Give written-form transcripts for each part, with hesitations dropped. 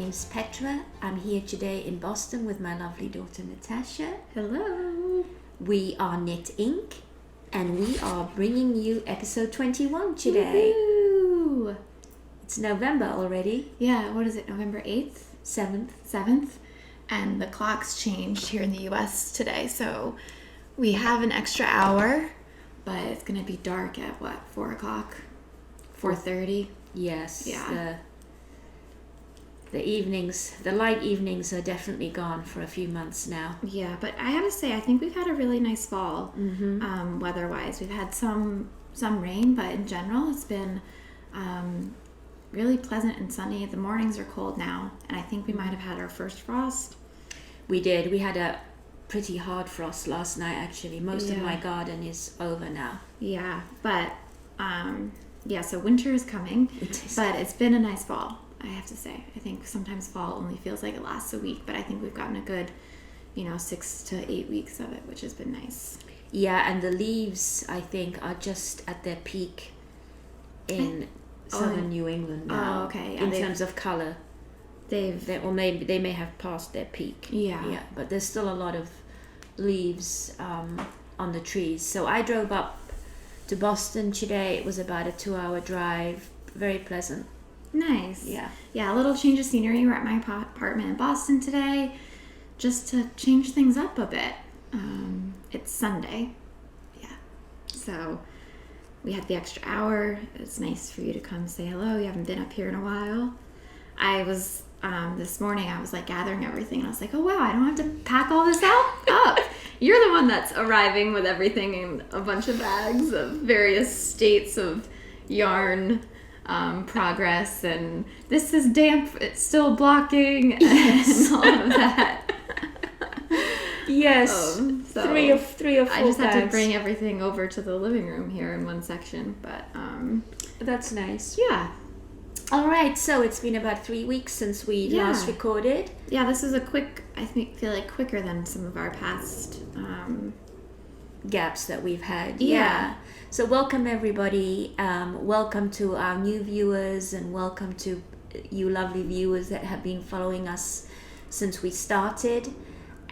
name's Petra. I'm here today in Boston with my lovely daughter Natasha. Hello. We are Knit Inc. and we are bringing you episode 21 today. Woo-hoo. It's November already. Yeah, what is it, November 8th? 7th. And the clocks changed here in the US today, so we have an extra hour, but it's going to be dark at 4 o'clock? 4:30? Yes. Yeah. The evenings, the light evenings are definitely gone for a few months now. Yeah, but I have to say, I think we've had a really nice fall, weather-wise. We've had some rain, but in general, it's been really pleasant and sunny. The mornings are cold now, and I think we might have had our first frost. We did. We had a pretty hard frost last night, actually. Most of my garden is over now. Yeah, but so winter is coming, but it's been a nice fall, I have to say. I think sometimes fall only feels like it lasts a week, but I think we've gotten a good, 6 to 8 weeks of it, which has been nice. Yeah, and the leaves, I think, are just at their peak in southern New England now. Oh, okay. Yeah, in terms of color. Maybe they may have passed their peak. Yeah. But there's still a lot of leaves on the trees. So I drove up to Boston today. It was about a 2-hour drive. Very pleasant. Nice. Yeah, a little change of scenery. We're at my apartment in Boston today, just to change things up a bit. It's Sunday. Yeah. So we had the extra hour. It's nice for you to come say hello. You haven't been up here in a while. I was, this morning, I was gathering everything, and I was like, oh wow, I don't have to pack all this up. You're the one that's arriving with everything in a bunch of bags of various states of yarn progress, and this is damp, it's still blocking, and all of that. Yes. So three or four I just had to bags. bring everything over to the living room here in one section, but That's nice. yeah. All right, so it's been about 3 weeks since we last recorded. Yeah, this is a quick, I feel like quicker than some of our past gaps that we've had. Yeah. So welcome everybody. Welcome to our new viewers, and welcome to you lovely viewers that have been following us since we started.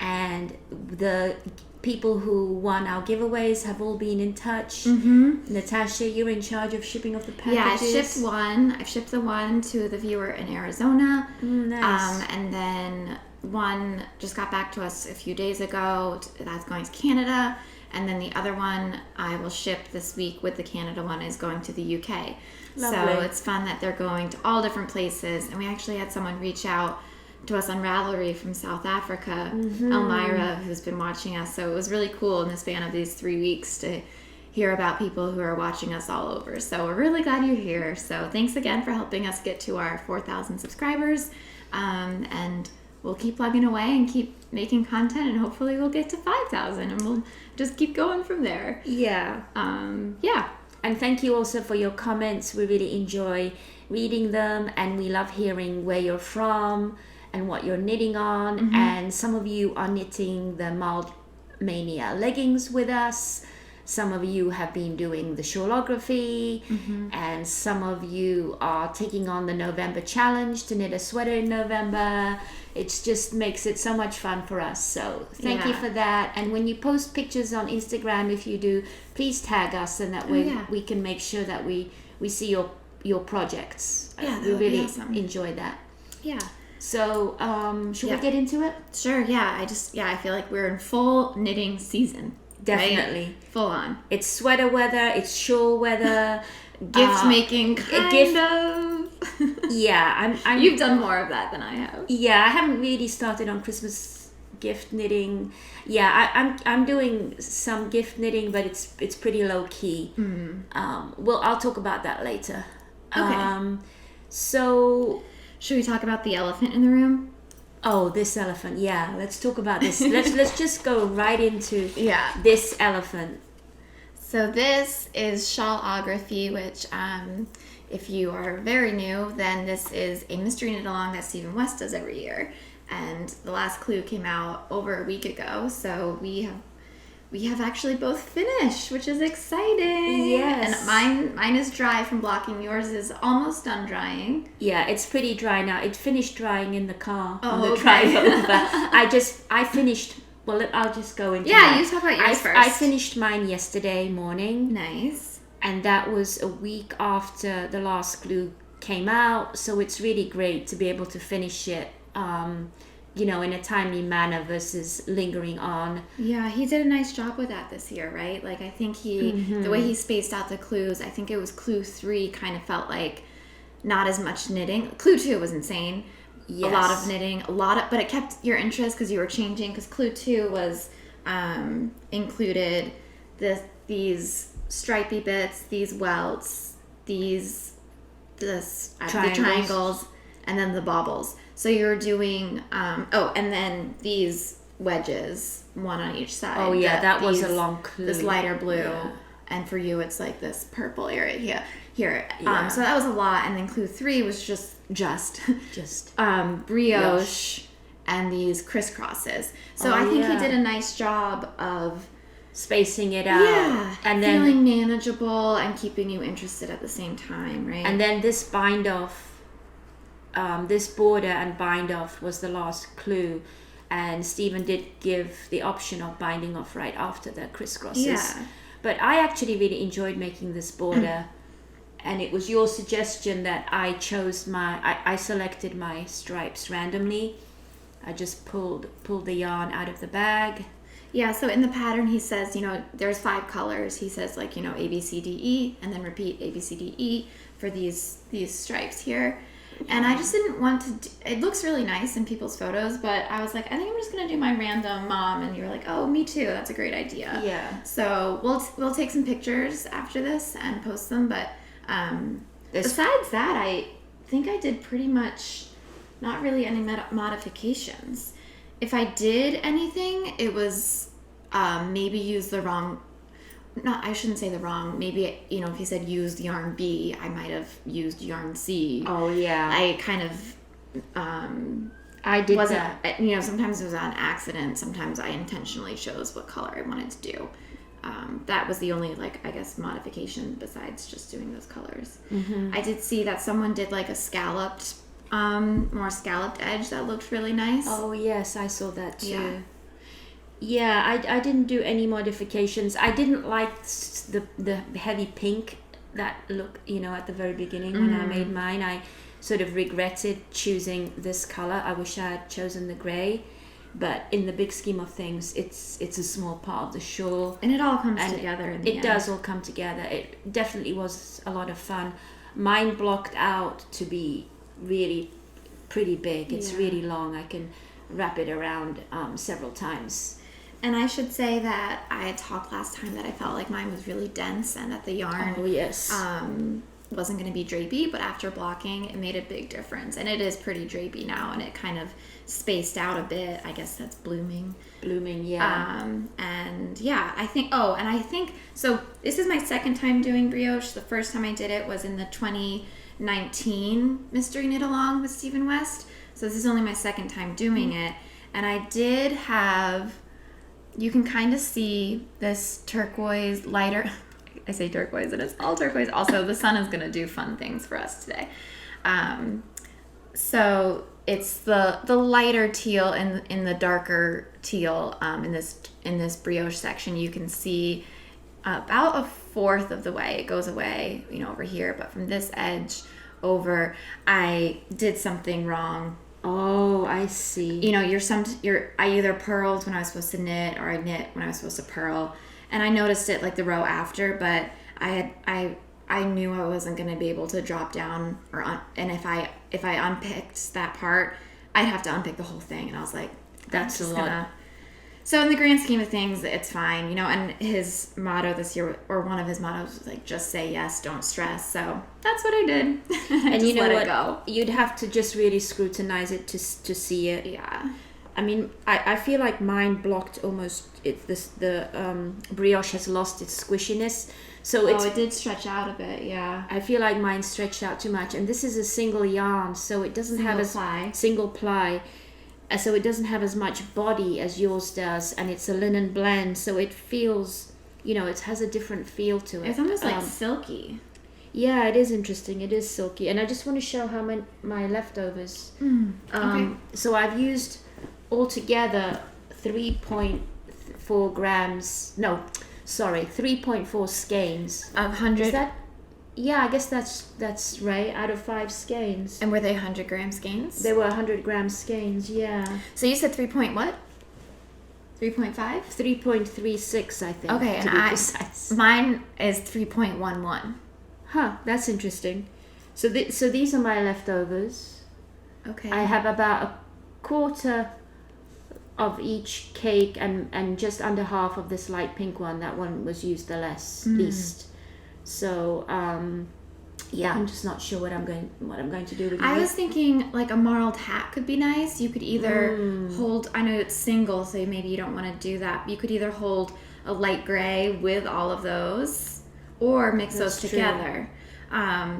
And the people who won our giveaways have all been in touch. Natasha, you're in charge of shipping of the packages. Yeah, I've shipped the one to the viewer in Arizona. Nice. And then one just got back to us a few days ago. That's going to Canada. And then the other one I will ship this week with the Canada one is going to the UK. Lovely. So it's fun that they're going to all different places. And we actually had someone reach out to us on Ravelry from South Africa, Elmira, who's been watching us. So it was really cool in the span of these 3 weeks to hear about people who are watching us all over. So we're really glad you're here. So thanks again for helping us get to our 4,000 subscribers. And we'll keep plugging away and keep making content, and hopefully we'll get to 5,000, and we'll just keep going from there. Yeah. Yeah. And thank you also for your comments. We really enjoy reading them, and we love hearing where you're from and what you're knitting on. And some of you are knitting the Marled Mania Leggings with us. Some of you have been doing the Shawlography, and some of you are taking on the November challenge to knit a sweater in November. It just makes it so much fun for us. So thank you for that. And when you post pictures on Instagram, if you do, please tag us, and that way we can make sure that we see your projects. Yeah, we really awesome. enjoy that. Yeah. So should we get into it? Sure. Yeah. I feel like we're in full knitting season. Definitely. Right? Full on. It's sweater weather, it's shawl weather. Gift making, kind of. Yeah, I'm. You've done more of that than I have. Yeah, I haven't really started on Christmas gift knitting. Yeah, I'm doing some gift knitting, but it's pretty low key. I'll talk about that later. Okay. So, should we talk about the elephant in the room? Oh, this elephant. Yeah, let's talk about this. let's just go right into this elephant. So this is Shawlography, which if you are very new, then this is a mystery knit along that Stephen West does every year. And the last clue came out over a week ago, so we we have actually both finished, which is exciting. Yes. And mine is dry from blocking. Yours is almost done drying. Yeah, it's pretty dry now. It finished drying in the car on the okay. drive over. I finished. Well, I'll just go into. Yeah, you talk about yours first. I finished mine yesterday morning. Nice. And that was a week after the last glue came out, so it's really great to be able to finish it. In a timely manner versus lingering on. Yeah, he did a nice job with that this year, right? Like, I think the way he spaced out the clues, I think it was clue 3 kind of felt like not as much knitting. Clue 2 was insane. Yes. A lot of knitting, but it kept your interest because you were changing, because clue 2 was included these stripy bits, these welts, the triangles, and then the baubles. So you're doing, and then these wedges, one on each side. Oh yeah, that was a long clue. This lighter blue, yeah. And for you it's like this purple area here. Yeah. So that was a lot, and then clue 3 was just brioche and these crisscrosses. So I think he did a nice job of spacing it out. Yeah, and then feeling manageable and keeping you interested at the same time, right? And then this bind off. This border and bind off was the last clue, and Stephen did give the option of binding off right after the crisscrosses. Yeah. But I actually really enjoyed making this border, and it was your suggestion that I chose I selected my stripes randomly. I just pulled the yarn out of the bag. Yeah, so in the pattern he says, there's 5 colors. He says A, B, C, D, E, and then repeat A, B, C, D, E for these stripes here. And I just didn't want to it looks really nice in people's photos, but I was like, I think I'm just going to do my random mom. And you were like, oh, me too. That's a great idea. Yeah. So we'll take some pictures after this and post them. But besides that, I think I did pretty much not really any modifications. If I did anything, it was maybe use the wrong... I shouldn't say the wrong. Maybe, if he said use yarn B, I might have used yarn C. Oh, yeah. I kind of... I did that. Sometimes it was on accident. Sometimes I intentionally chose what color I wanted to do. That was the only, modification besides just doing those colors. Mm-hmm. I did see that someone did, a scalloped, more scalloped edge that looked really nice. Oh, yes, I saw that too. Yeah. Yeah, I didn't do any modifications. I didn't like the heavy pink that look, at the very beginning when I made mine. I sort of regretted choosing this color. I wish I had chosen the gray, but in the big scheme of things, it's a small part of the shawl. And it all comes together in the end. It does all come together. It definitely was a lot of fun. Mine blocked out to be really pretty big. It's really long. I can wrap it around several times. And I should say that I had talked last time that I felt like mine was really dense and that the yarn wasn't going to be drapey, but after blocking, it made a big difference. And it is pretty drapey now, and it kind of spaced out a bit. I guess that's blooming. Blooming, yeah. I think, so this is my second time doing brioche. The first time I did it was in the 2019 Mystery Knit Along with Stephen West. So this is only my second time doing it. And I did have... You can kind of see this turquoise lighter. I say turquoise and it's all turquoise. Also, the sun is going to do fun things for us today. So it's the lighter teal in the darker teal in this brioche section. You can see about a fourth of the way it goes away, over here. But from this edge over, I did something wrong. Oh, I see. I either purled when I was supposed to knit, or I knit when I was supposed to purl, and I noticed it the row after. But I knew I wasn't going to be able to drop down and if I unpicked that part, I'd have to unpick the whole thing, and I was like, that's a lot. So in the grand scheme of things, it's fine, And his motto this year, or one of his mottos, was just say yes, don't stress. So that's what I did. And just let what? It go. You'd have to just really scrutinize it to see it. Yeah. I mean, I feel like mine blocked almost. The brioche has lost its squishiness, so it did stretch out a bit. Yeah. I feel like mine stretched out too much, and this is a single yarn, so it doesn't have a single ply. so it doesn't have as much body as yours does, and it's a linen blend, so it feels, it has a different feel to it. It's almost like silky. Yeah, it is interesting. It is silky. And I just want to show how my leftovers. Okay. So I've used altogether 3.4 grams. No, sorry, 3.4 skeins. Of 100. Is that? Yeah, I guess that's right. Out of 5 skeins. And were they 100 gram skeins? They were 100 gram skeins. Yeah. So you said 3 point what? 3.5? 3.36, I think. Okay, to and be precise. Mine is 3.11. Huh, that's interesting. So these are my leftovers. Okay. I have about a quarter of each cake and just under half of this light pink one. That one was used the least. So yeah, I'm just not sure what I'm going to do with it. I was thinking like a marled hat could be nice. You could either hold, I know it's single, so maybe you don't want to do that. But you could either hold a light gray with all of those, or mix those together.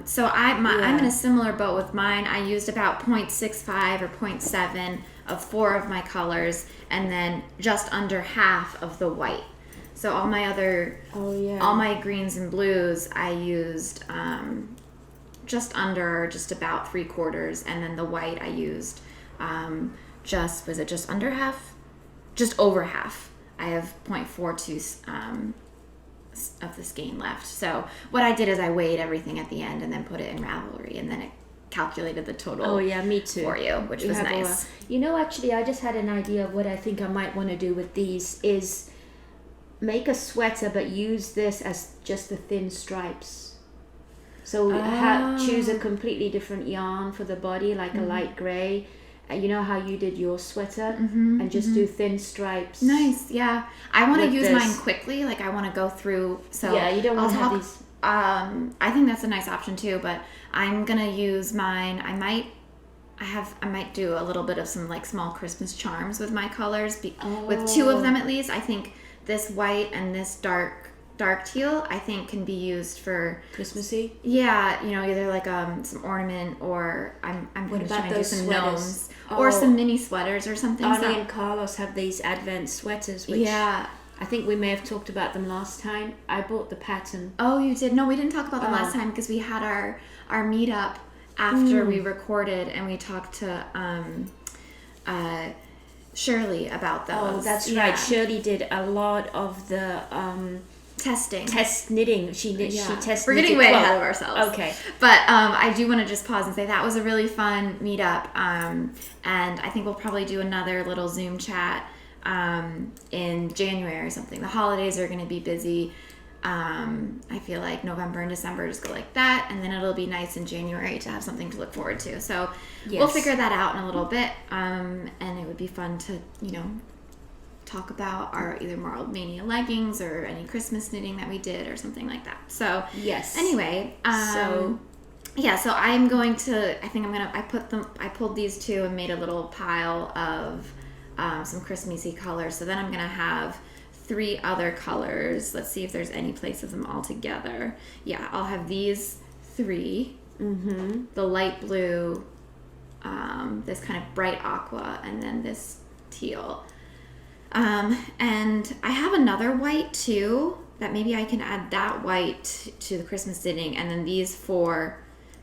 So I'm in a similar boat with mine. I used about 0.65 or 0.7 of 4 of my colors, and then just under half of the white. So all my other, all my greens and blues, I used just about 3/4, and then the white I used just under half? Just over half. I have 0.42 of the skein left. So what I did is I weighed everything at the end and then put it in Ravelry, and then it calculated the total. Oh yeah, me too. For you, which was nice. Actually, I just had an idea of what I think I might want to do with these is make a sweater, but use this as just the thin stripes. So choose a completely different yarn for the body, like a light gray. You know how you did your sweater, and just do thin stripes. Nice, yeah. I want to use mine quickly. Like I want to go through. So yeah, you don't want to have these. I think that's a nice option too. But I'm gonna use mine. I might do a little bit of some like small Christmas charms with my colors. With 2 of them at least. I think this white and this dark teal, I think, can be used for Christmassy. Yeah, either like some ornament, or I'm going to try and do some gnomes, or some mini sweaters or something. Arnie and Carlos have these advent sweaters, which I think we may have talked about them last time. I bought the pattern. Oh, you did? No, we didn't talk about them last time because we had our meetup after we recorded, and we talked to Shirley about those. Oh, that's right. Shirley did a lot of the test knitting. She tested. We're getting way ahead of ourselves. Okay, but I do want to just pause and say that was a really fun meetup, and I think we'll probably do another little Zoom chat in January or something. The holidays are going to be busy. I feel like November and December just go like that, and then it'll be nice in January to have something to look forward to. So we'll figure that out in a little bit, and it would be fun to talk about our either Marled Mania leggings or any Christmas knitting that we did or something like that. So anyway, so I'm going to, I pulled these 2 and made a little pile of some Christmassy colors. So then I'm going to have 3 other colors. Let's see if there's any place of them all together. Yeah, I'll have these 3, the light blue, this kind of bright aqua, and then this teal. And I have another white too, that maybe I can add that white to the Christmas knitting, and then these 4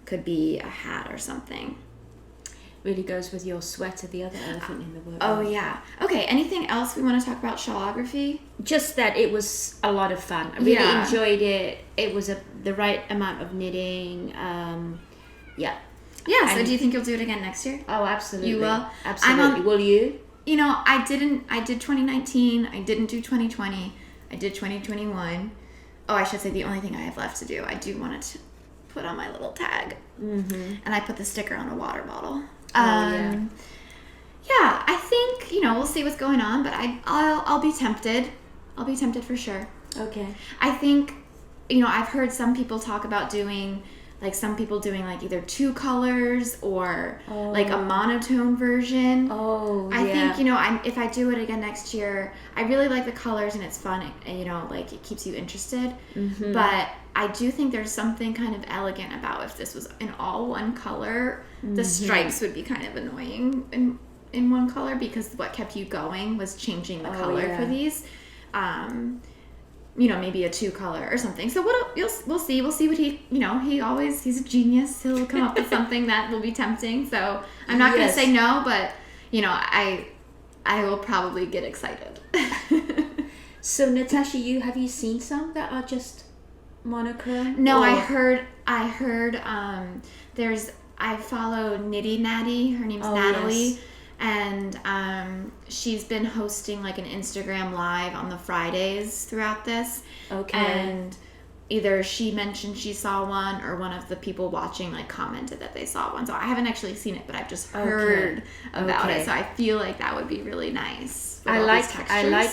could be a hat or something. Really goes with your sweater, the other elephant in the room. Oh yeah. Okay, anything else we want to talk about Shawlography? Just that it was a lot of fun. I really enjoyed it. It was the right amount of knitting. Yeah, so do you think you'll do it again next year? Oh, absolutely. You will? Absolutely. Will you? I did 2019, I didn't do 2020, I did 2021. Oh, I should say the only thing I have left to do, I do want to put on my little tag. And I put the sticker on a water bottle. Yeah, I think, we'll see what's going on, but I'll be tempted. I'll be tempted for sure. Okay. I think, I've heard some people talk about doing, some people doing either 2 colors or like a monotone version. I think, if I do it again next year, I really like the colors and it's fun, it keeps you interested. But I do think there's something kind of elegant about if this was in all one color. The stripes would be kind of annoying in one color because what kept you going was changing the color for these. Maybe a 2 color or something. So we'll see what he, he's a genius. He'll come up with something that will be tempting. So I'm not going to say no, but I will probably get excited. So Natasha, have you seen some that are just monochrome? No, I heard I follow Nitty Natty. Her name's Natalie. Yes. And she's been hosting like an Instagram live on the Fridays throughout this. Okay. And either she mentioned she saw one or one of the people watching like commented that they saw one. So I haven't actually seen it, but I've just heard about it. So I feel like that would be really nice. I like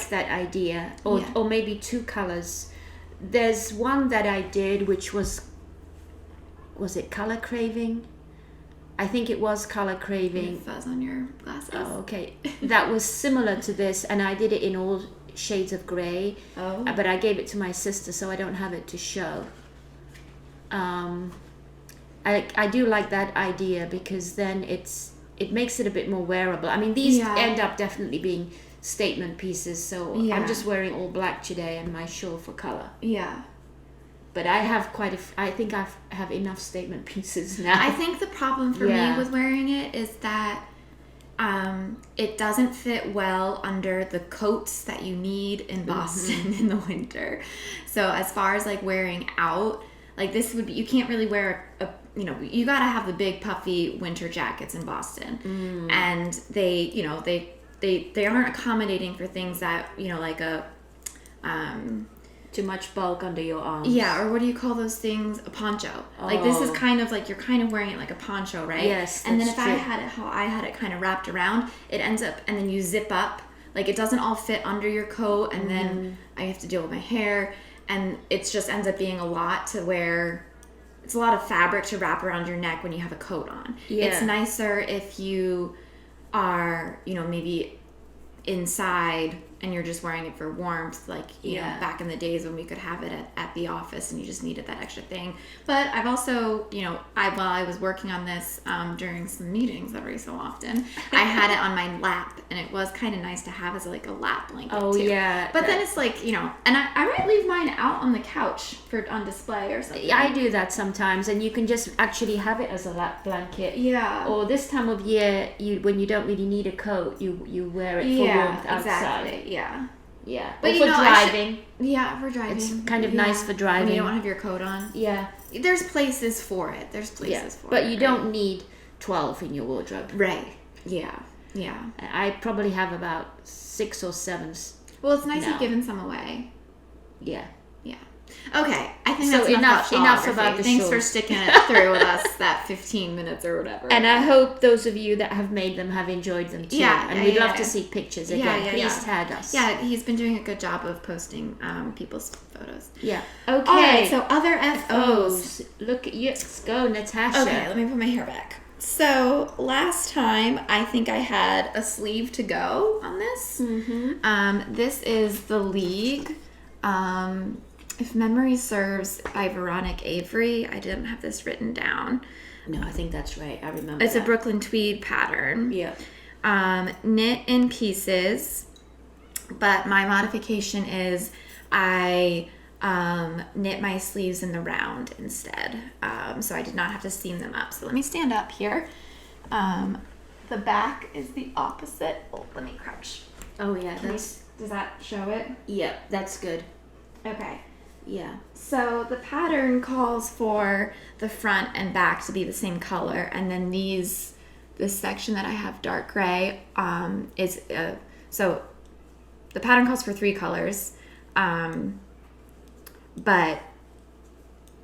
that idea. Or maybe 2 colors. There's one that I did which was it Color Craving? I think it was Color Craving. Fuzz on your glasses. Oh, okay. That was similar to this, and I did it in all shades of grey. Oh. But I gave it to my sister, so I don't have it to show. I do like that idea because then it makes it a bit more wearable. I mean, these end up definitely being statement pieces, so I'm just wearing all black today and my shawl for color. Yeah. But I have I think I have enough statement pieces now. I think the problem for me with wearing it is that it doesn't fit well under the coats that you need in Boston in the winter. So as far as like wearing out, like this would be, you can't really wear you gotta have the big puffy winter jackets in Boston. And they aren't accommodating for things that, like a, too much bulk under your arms. Yeah, or what do you call those things? A poncho. Like this is kind of like you're kind of wearing it like a poncho, right? Yes. And then if I had it kind of wrapped around, it ends up, and then you zip up. Like it doesn't all fit under your coat, and then I have to deal with my hair, and it just ends up being a lot to wear. It's a lot of fabric to wrap around your neck when you have a coat on. Yeah. It's nicer if you are, maybe inside and you're just wearing it for warmth, like you know, back in the days when we could have it at the office and you just needed that extra thing. But I've also, while I was working on this during some meetings every so often, I had it on my lap, and it was kind of nice to have as like a lap blanket too. But then it's like, and I might leave mine out on the couch on display or something. I do that sometimes, and you can just actually have it as a lap blanket. Yeah. Or this time of year, when you don't really need a coat, you wear it for warmth outside. Exactly. Yeah. Yeah. But or for driving. For driving. It's kind of nice for driving. When you don't have your coat on. Yeah. There's places for it. For but it. You don't need 12 in your wardrobe. Right. Yeah. Yeah. I probably have about 6 or 7. Well, it's nice you've given some away. Yeah. Yeah. Okay, I think so that's enough about the Thanks for sticking it through with us that 15 minutes or whatever. And I hope those of you that have made them have enjoyed them too. And we'd love to see pictures again. Please tag us. Yeah, he's been doing a good job of posting people's photos. Yeah. Okay. All right, so other FOs. Look at you. Let's go, Natasha. Okay, let me put my hair back. So last time, I think I had a sleeve to go on this. Mm-hmm. This is the League. If memory serves, by Veronik Avert. I didn't have this written down. No, I think that's right. I remember. It's a Brooklyn tweed pattern. Yeah. Knit in pieces, but my modification is I knit my sleeves in the round instead. So I did not have to seam them up. So let me stand up here. The back is the opposite. Oh, let me crouch. Oh yeah, does that show it? Yeah, that's good. Okay. Yeah. So the pattern calls for the front and back to be the same color, and then this section that I have dark gray is so the pattern calls for 3 colors, but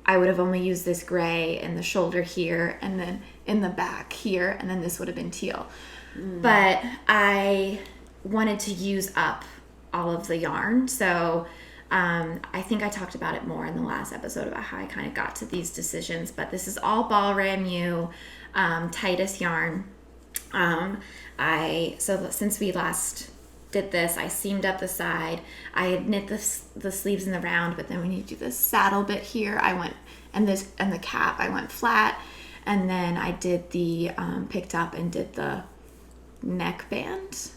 I would have only used this gray in the shoulder here, and then in the back here, and then this would have been teal. But I wanted to use up all of the yarn, so I think I talked about it more in the last episode about how I kind of got to these decisions, but this is all baaramewe titus yarn. So since we last did this, I seamed up the side. I had knit the sleeves in the round, but then when you do this saddle bit here, I went and the cap, I went flat, and then I did the picked up and did the neckband,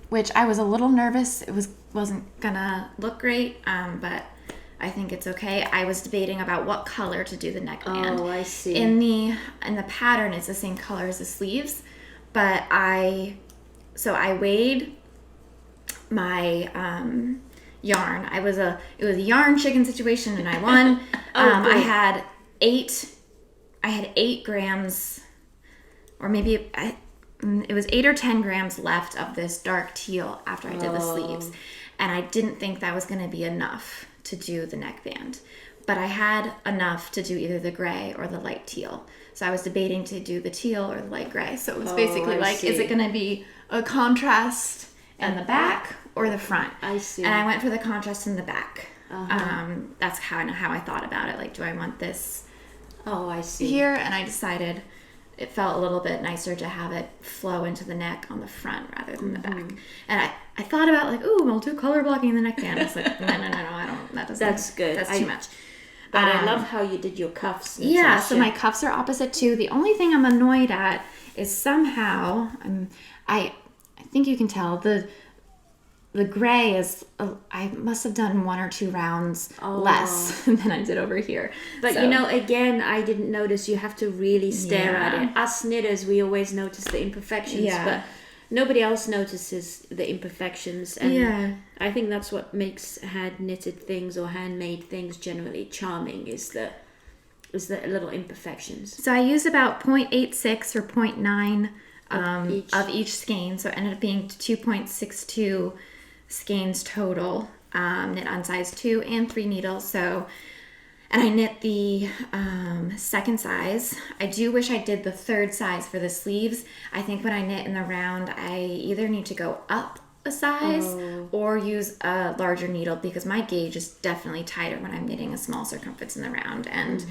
which I was a little nervous. It wasn't gonna look great, but I think it's okay. I was debating about what color to do the neckband. Oh, I see. In the pattern, it's the same color as the sleeves, but I weighed my yarn. It was a yarn chicken situation, and I won. I had 8 grams, or maybe it was 8 or 10 grams left of this dark teal after I did the sleeves, and I didn't think that was going to be enough to do the neckband, but I had enough to do either the gray or the light teal. So I was debating to do the teal or the light gray. So it was basically is it going to be a contrast in the back or the front? I see. And I went for the contrast in the back. That's kind of how I thought about it. Like, do I want this I see. here? And I decided it felt a little bit nicer to have it flow into the neck on the front rather than the back. And I thought about we'll do color blocking in the neckband. I was like, no, I don't. That's good. That's too much. But I love how you did your cuffs, Natasha. Yeah, so my cuffs are opposite too. The only thing I'm annoyed at is somehow I think you can tell the gray is I must have done 1 or 2 rounds less than I did over here. But again, I didn't notice. You have to really stare at it. Us knitters, we always notice the imperfections, but nobody else notices the imperfections. And I think that's what makes hand knitted things or handmade things generally charming is the little imperfections. So I used about 0.86 or 0.9 of each skein. So it ended up being 2.62 skeins total, knit on size 2 and 3 needles. So, and I knit the second size. I do wish I did the third size for the sleeves. I think when I knit in the round, I either need to go up a size or use a larger needle because my gauge is definitely tighter when I'm knitting a small circumference in the round. And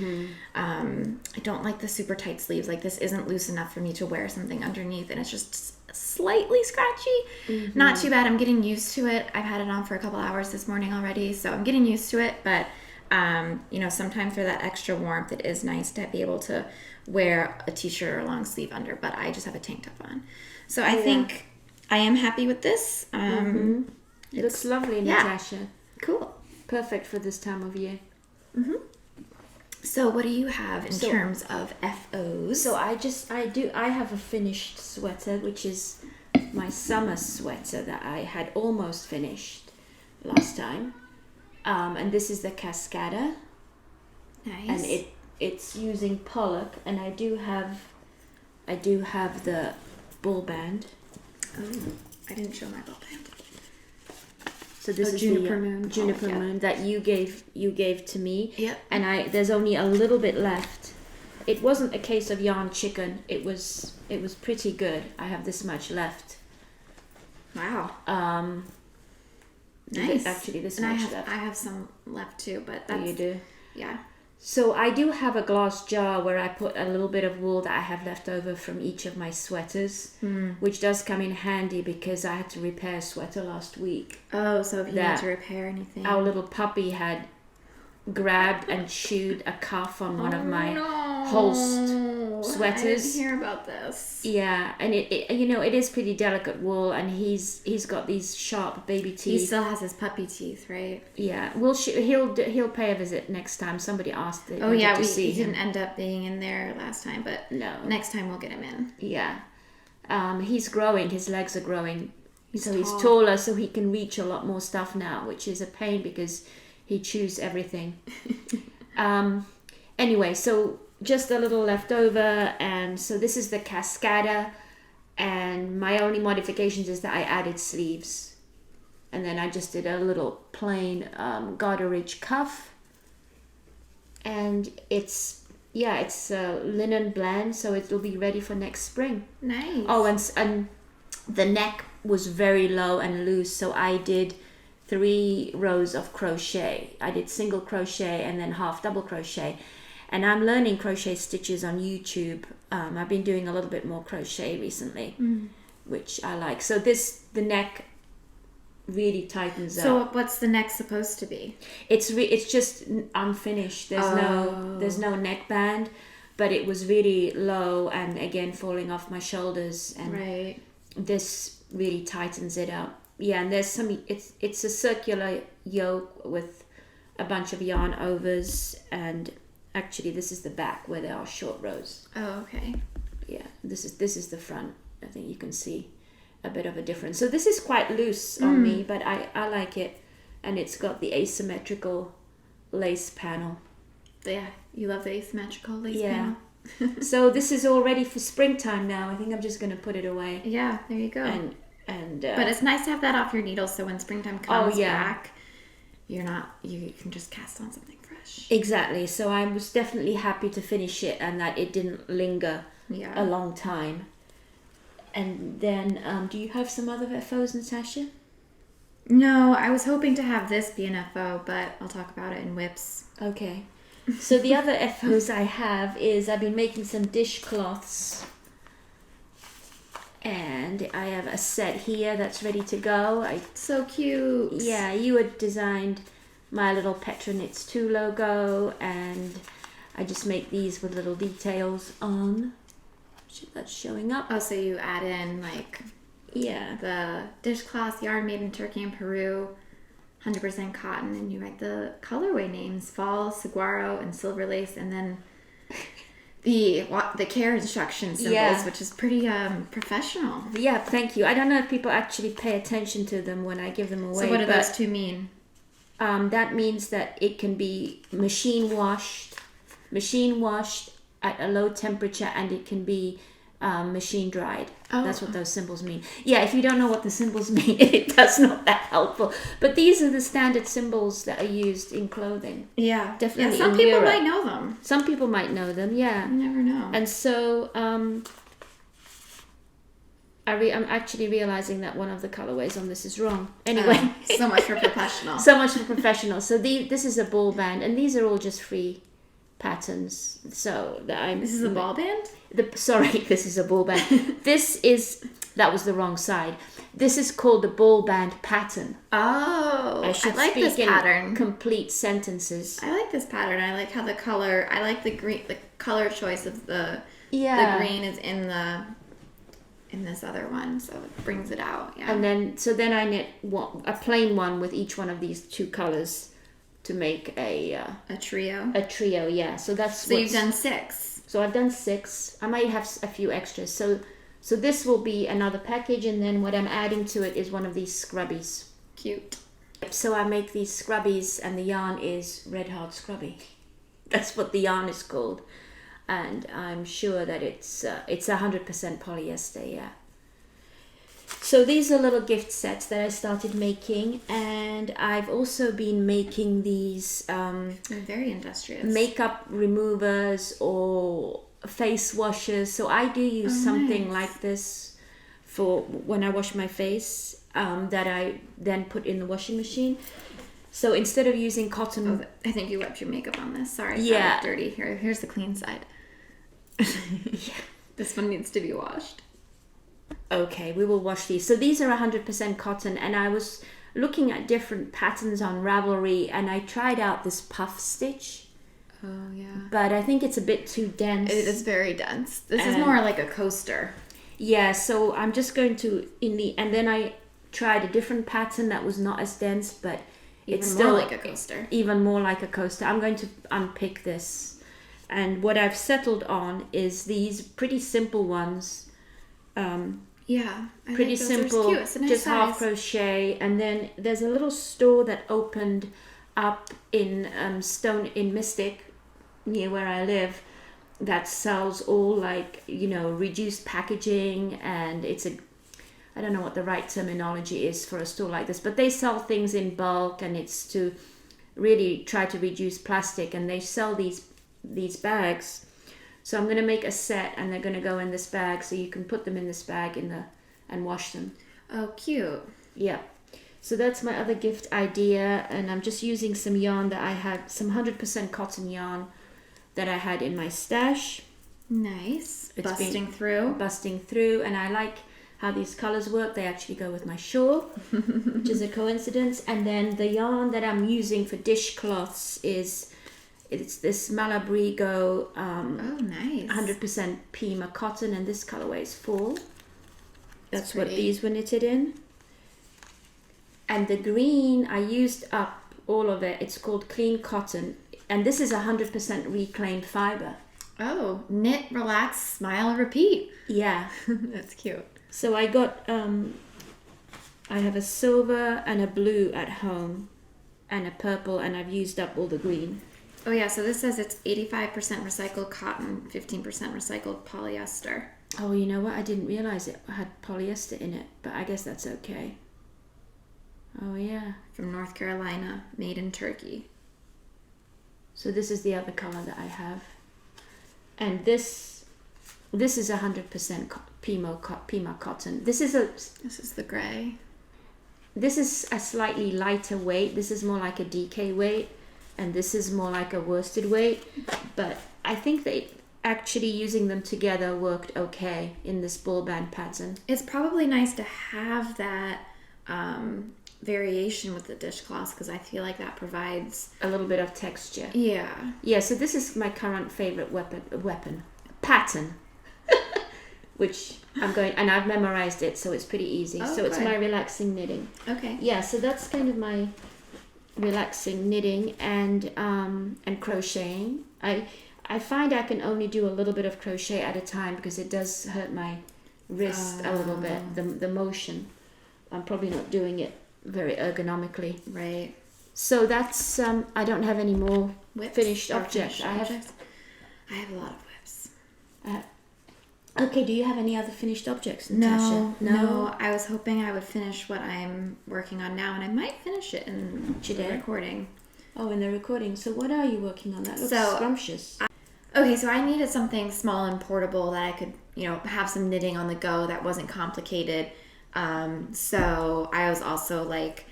I don't like the super tight sleeves. Like, this isn't loose enough for me to wear something underneath, and it's just slightly scratchy. Not too bad. I'm getting used to it. I've had it on for a couple hours this morning already, so I'm getting used to it. But sometimes for that extra warmth, it is nice to be able to wear a t-shirt or a long sleeve under, but I just have a tank top on. So I think I am happy with this. It looks lovely, Natasha. Cool. Perfect for this time of year. So what do you have in terms of FOs? So I have a finished sweater, which is my summer sweater that I had almost finished last time. And this is the Cascada. Nice. And it's using Pollock, and I do have the bull band. Oh, I didn't show my ball band. So this is Juniper the moon. Juniper moon that you gave to me. Yep. And there's only a little bit left. It wasn't a case of yarn chicken. It was pretty good. I have this much left. Wow. Nice. Actually, this much left. I have some left too, but Oh, you do? Yeah. So I do have a glass jar where I put a little bit of wool that I have left over from each of my sweaters, which does come in handy because I had to repair a sweater last week. Oh, so if you need to repair anything. Our little puppy had grabbed and chewed a cuff on one of my Holst sweaters. I didn't hear about this. Yeah, and it is pretty delicate wool, and he's got these sharp baby teeth. He still has his puppy teeth, right? Yeah, he'll pay a visit next time. Somebody asked. He didn't end up being in there last time, but no, next time we'll get him in. Yeah, he's growing. His legs are growing, he's taller, so he can reach a lot more stuff now, which is a pain because he chews everything. Anyway, so just a little left over, and so this is the Cascada, and my only modifications is that I added sleeves, and then I just did a little plain garter ridge cuff, and it's a linen blend, so it'll be ready for next spring. Nice. Oh, and the neck was very low and loose, so I did 3 rows of crochet. I did single crochet and then half double crochet. And I'm learning crochet stitches on YouTube. I've been doing a little bit more crochet recently, which I like. So the neck really tightens up. So what's the neck supposed to be? It's just unfinished. There's no neckband, but it was really low and again falling off my shoulders, and Right. this really tightens it up. Yeah, and there's some, it's a circular yoke with a bunch of yarn overs, and actually this is the back where there are short rows. Oh, okay. Yeah, this is the front. I think you can see a bit of a difference. So this is quite loose on me, but I like it, and it's got the asymmetrical lace panel. Yeah, you love the asymmetrical lace Yeah. panel. So this is all ready for springtime now. I think I'm just going to put it away. Yeah, there you go. And but it's nice to have that off your needles, so when springtime comes yeah. back, you can just cast on something fresh. Exactly. So I was definitely happy to finish it and that it didn't linger a long time. And then, do you have some other FOs, Natasha? No, I was hoping to have this be an FO, but I'll talk about it in whips. Okay. So the other FOs I have is I've been making some dishcloths. And I have a set here that's ready to go. So cute. Yeah, you had designed my little Petra Knits 2 logo, and I just make these with little details on. That's showing up. Oh, so you add in like the dishcloth yarn made in Turkey and Peru, 100% cotton, and you write the colorway names: fall, saguaro, and silver lace, and then the care instruction symbols, which is pretty professional. Yeah, thank you. I don't know if people actually pay attention to them when I give them away. So what do those two mean? That means that it can be machine washed at a low temperature, and it can be machine dried. Oh. That's what those symbols mean. Yeah, if you don't know what the symbols mean, that's not that helpful. But these are the standard symbols that are used in clothing. Yeah, definitely. Yeah, some people might know them. Some people might know them. Yeah, you never know. And so I'm actually realizing that one of the colorways on this is wrong. Anyway, so much for professional. So much for professional. So this is a ball band, and these are all just free patterns. So this is a ball band? This is a ball band. That was the wrong side. This is called the ball band pattern. Oh, I like this pattern. Complete sentences. I like this pattern. I like how the color. I like the green. The color choice of the green is in this other one, so it brings it out. Yeah. And then I knit a plain one with each one of these two colors to make a trio. A trio, yeah. So you've done 6. So I've done 6. I might have a few extras. So this will be another package, and then what I'm adding to it is one of these scrubbies. Cute. So I make these scrubbies, and the yarn is Red Heart Scrubby. That's what the yarn is called, and I'm sure that it's 100% polyester. Yeah. So these are little gift sets that I started making, and I've also been making these very industrious makeup removers or face washers. So I do use something like this for when I wash my face, that I then put in the washing machine. So instead of using cotton... Oh, I think you wiped your makeup on this. Sorry, it's dirty. Here's the clean side. This one needs to be washed. Okay, we will wash these. So these are 100% cotton, and I was looking at different patterns on Ravelry, and I tried out this puff stitch. Oh, yeah. But I think it's a bit too dense. It is very dense. This is more like a coaster. Yeah, so I'm just going to... And then I tried a different pattern that was not as dense, but it's still... like a coaster. Even more like a coaster. I'm going to unpick this. And what I've settled on is these pretty simple ones. Pretty simple, nice just size. half crochet. And then there's a little store that opened up in Mystic, near where I live, that sells all reduced packaging, and I don't know what the right terminology is for a store like this, but they sell things in bulk, and it's to really try to reduce plastic, and they sell these bags. So I'm going to make a set, and they're going to go in this bag, so you can put them in this bag and wash them. Oh, cute. Yeah. So that's my other gift idea, and I'm just using some yarn that I had, some 100% cotton yarn that I had in my stash. Nice. It's busting through, and I like how these colors work. They actually go with my shawl, which is a coincidence. And then the yarn that I'm using for dishcloths is It's this Malabrigo Oh, nice. 100% Pima cotton, and this colorway is full. That's what pretty. these were knitted in. And the green, I used up all of it. It's called Clean Cotton, and this is 100% reclaimed fiber. Oh, knit, relax, smile, repeat. Yeah. That's cute. So I got, I have a silver and a blue at home, and a purple, and I've used up all the green. Oh yeah, so this says it's 85% recycled cotton, 15% recycled polyester. Oh, you know what? I didn't realize it had polyester in it, but I guess that's okay. Oh yeah. From North Carolina, made in Turkey. So this is the other color that I have, and this is 100% Pima cotton. This is the gray. This is a slightly lighter weight. This is more like a DK weight, and this is more like a worsted weight. But I think that actually using them together worked okay in this ball band pattern. It's probably nice to have that variation with the dishcloths, because I feel like that provides A little bit of texture. Yeah. Yeah, so this is my current favorite pattern, which I'm going, and I've memorized it, so it's pretty easy. Oh, So it's good. my relaxing knitting. Okay. Yeah, so that's kind of my relaxing knitting and crocheting. I find I can only do a little bit of crochet at a time because it does hurt my wrist a little bit, the motion. I'm probably not doing it very ergonomically. Right. So that's I don't have any more Whips finished or objects. finished objects? I have a lot of whips. Okay, do you have any other finished objects, Natasha? No. I was hoping I would finish what I'm working on now, and I might finish it in the recording. Oh, in the recording. So what are you working on? That looks scrumptious. Okay, so I needed something small and portable that I could, have some knitting on the go that wasn't complicated. So I was also like,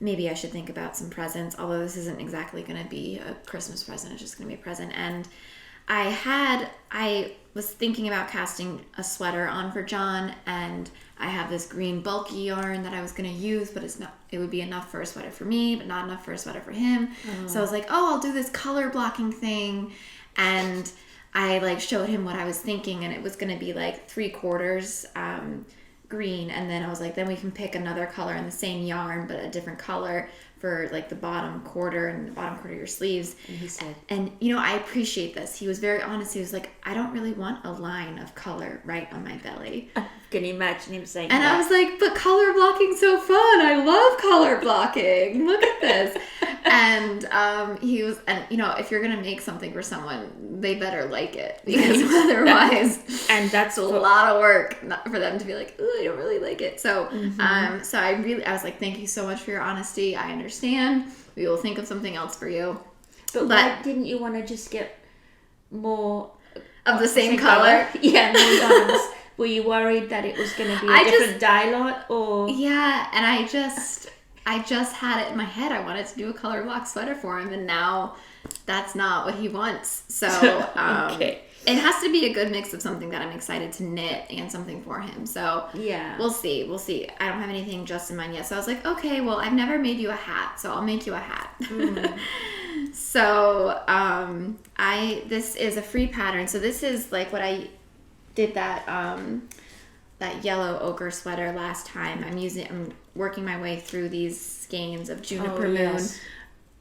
maybe I should think about some presents, although this isn't exactly going to be a Christmas present. It's just going to be a present. And I was thinking about casting a sweater on for John, and I have this green bulky yarn that I was going to use, but it would be enough for a sweater for me, but not enough for a sweater for him. Oh. So I was like, I'll do this color blocking thing. And I showed him what I was thinking, and it was going to be 3/4 green, and then I was like, then we can pick another color in the same yarn but a different color for the bottom quarter and the bottom quarter of your sleeves. And he said, and I appreciate this. He was very honest. He was like, I don't really want a line of color right on my belly. Can you imagine him saying and that? I was like, but color blocking's so fun. I love color blocking. Look at this. And he was, and if you're gonna make something for someone, they better like it, because otherwise, and that's a lot of work for them to be like, ooh, I don't really like it. So, so I was like, thank you so much for your honesty. I understand. We will think of something else for you. But why didn't you want to just get more of the same color? Yeah, more yarns. Were you worried that it was going to be a different dye lot, or? Yeah, and I just had it in my head. I wanted to do a color block sweater for him, and now that's not what he wants. So okay. It has to be a good mix of something that I'm excited to knit and something for him. So yeah, we'll see. I don't have anything just in mind yet. So I was like, okay, well, I've never made you a hat, so I'll make you a hat. So this is a free pattern. So this is what I did that yellow ochre sweater last time. I'm working my way through these skeins of Juniper Moonshine.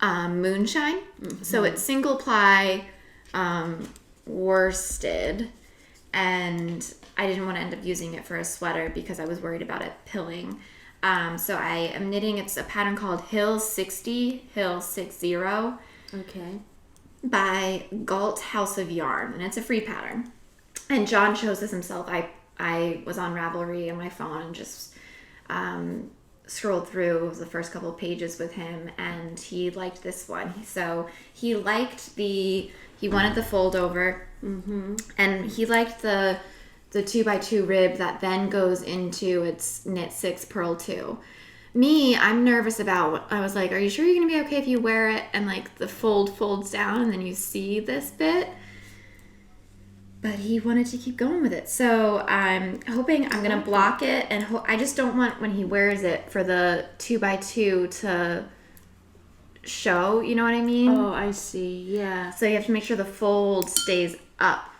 Mm-hmm. So it's single ply worsted, and I didn't want to end up using it for a sweater because I was worried about it pilling. So I am knitting, it's a pattern called Hill 60. Okay. By Galt House of Yarn, and it's a free pattern. And John chose this himself. I was on Ravelry on my phone and just scrolled through the first couple of pages with him, and he liked this one. So he wanted the fold over, and he liked the 2x2 rib that then goes into its knit 6 purl 2. Me, I'm nervous about, I was like, are you sure you're gonna be okay if you wear it and the fold folds down and then you see this bit? But he wanted to keep going with it. So I'm hoping I'm going to block it. And I just don't want, when he wears it, for the 2x2 to show, you know what I mean? Oh, I see. Yeah. So you have to make sure the fold stays up.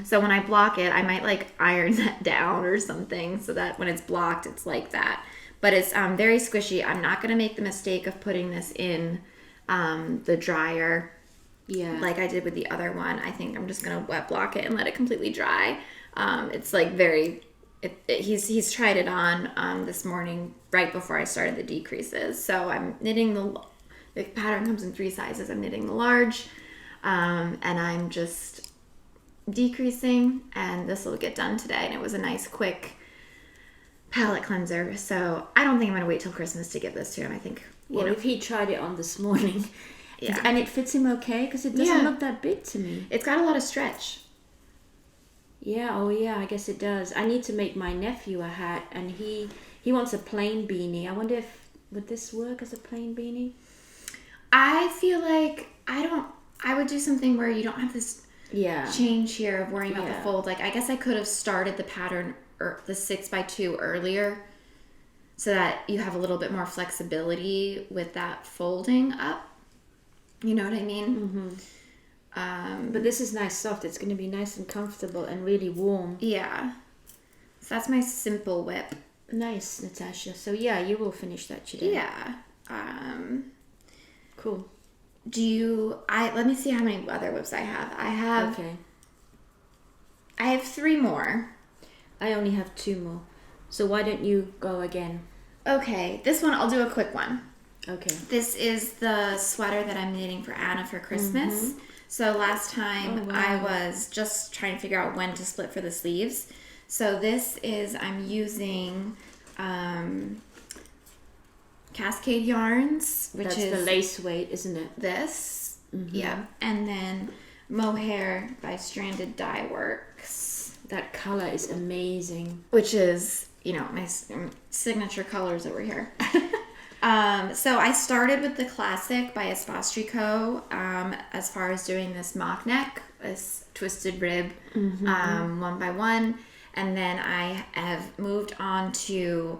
So when I block it, I might like iron that down or something so that when it's blocked, it's like that. But it's very squishy. I'm not going to make the mistake of putting this in the dryer like I did with the other one. I think I'm just going to wet block it and let it completely dry. It's like he's tried it on this morning right before I started the decreases. So I'm knitting the pattern comes in 3 sizes. I'm knitting the large and I'm just decreasing, and this will get done today. And it was a nice quick palette cleanser, so I don't think I'm gonna wait till Christmas to give this to him. I think if he tried it on this morning, yeah, and it fits him okay because it doesn't look that big to me. It's got a lot of stretch. Yeah, oh yeah, I guess it does. I need to make my nephew a hat, and he wants a plain beanie. I wonder if would this work as a plain beanie? I feel like I would do something where you don't have this change here of worrying about the fold. Like I guess I could have started the pattern or the 6x2 earlier so that you have a little bit more flexibility with that folding up. You know what I mean? But this is nice soft. It's going to be nice and comfortable and really warm. Yeah. So that's my simple whip. Nice, Natasha. So yeah, you will finish that today. Yeah. Cool. Let me see how many other whips I have. I have 3 more. I only have 2 more. So why don't you go again? Okay, this one, I'll do a quick one. Okay. This is the sweater that I'm knitting for Anna for Christmas. So last time I was just trying to figure out when to split for the sleeves. So this is, I'm using Cascade yarns, which That's is the lace weight, isn't it? this. Yeah. And then Mohair by Stranded Dyeworks. That color is amazing. Which is, my signature colors over here. So I started with the classic by Espace Tricot as far as doing this mock neck, this twisted rib, 1x1. And then I have moved on to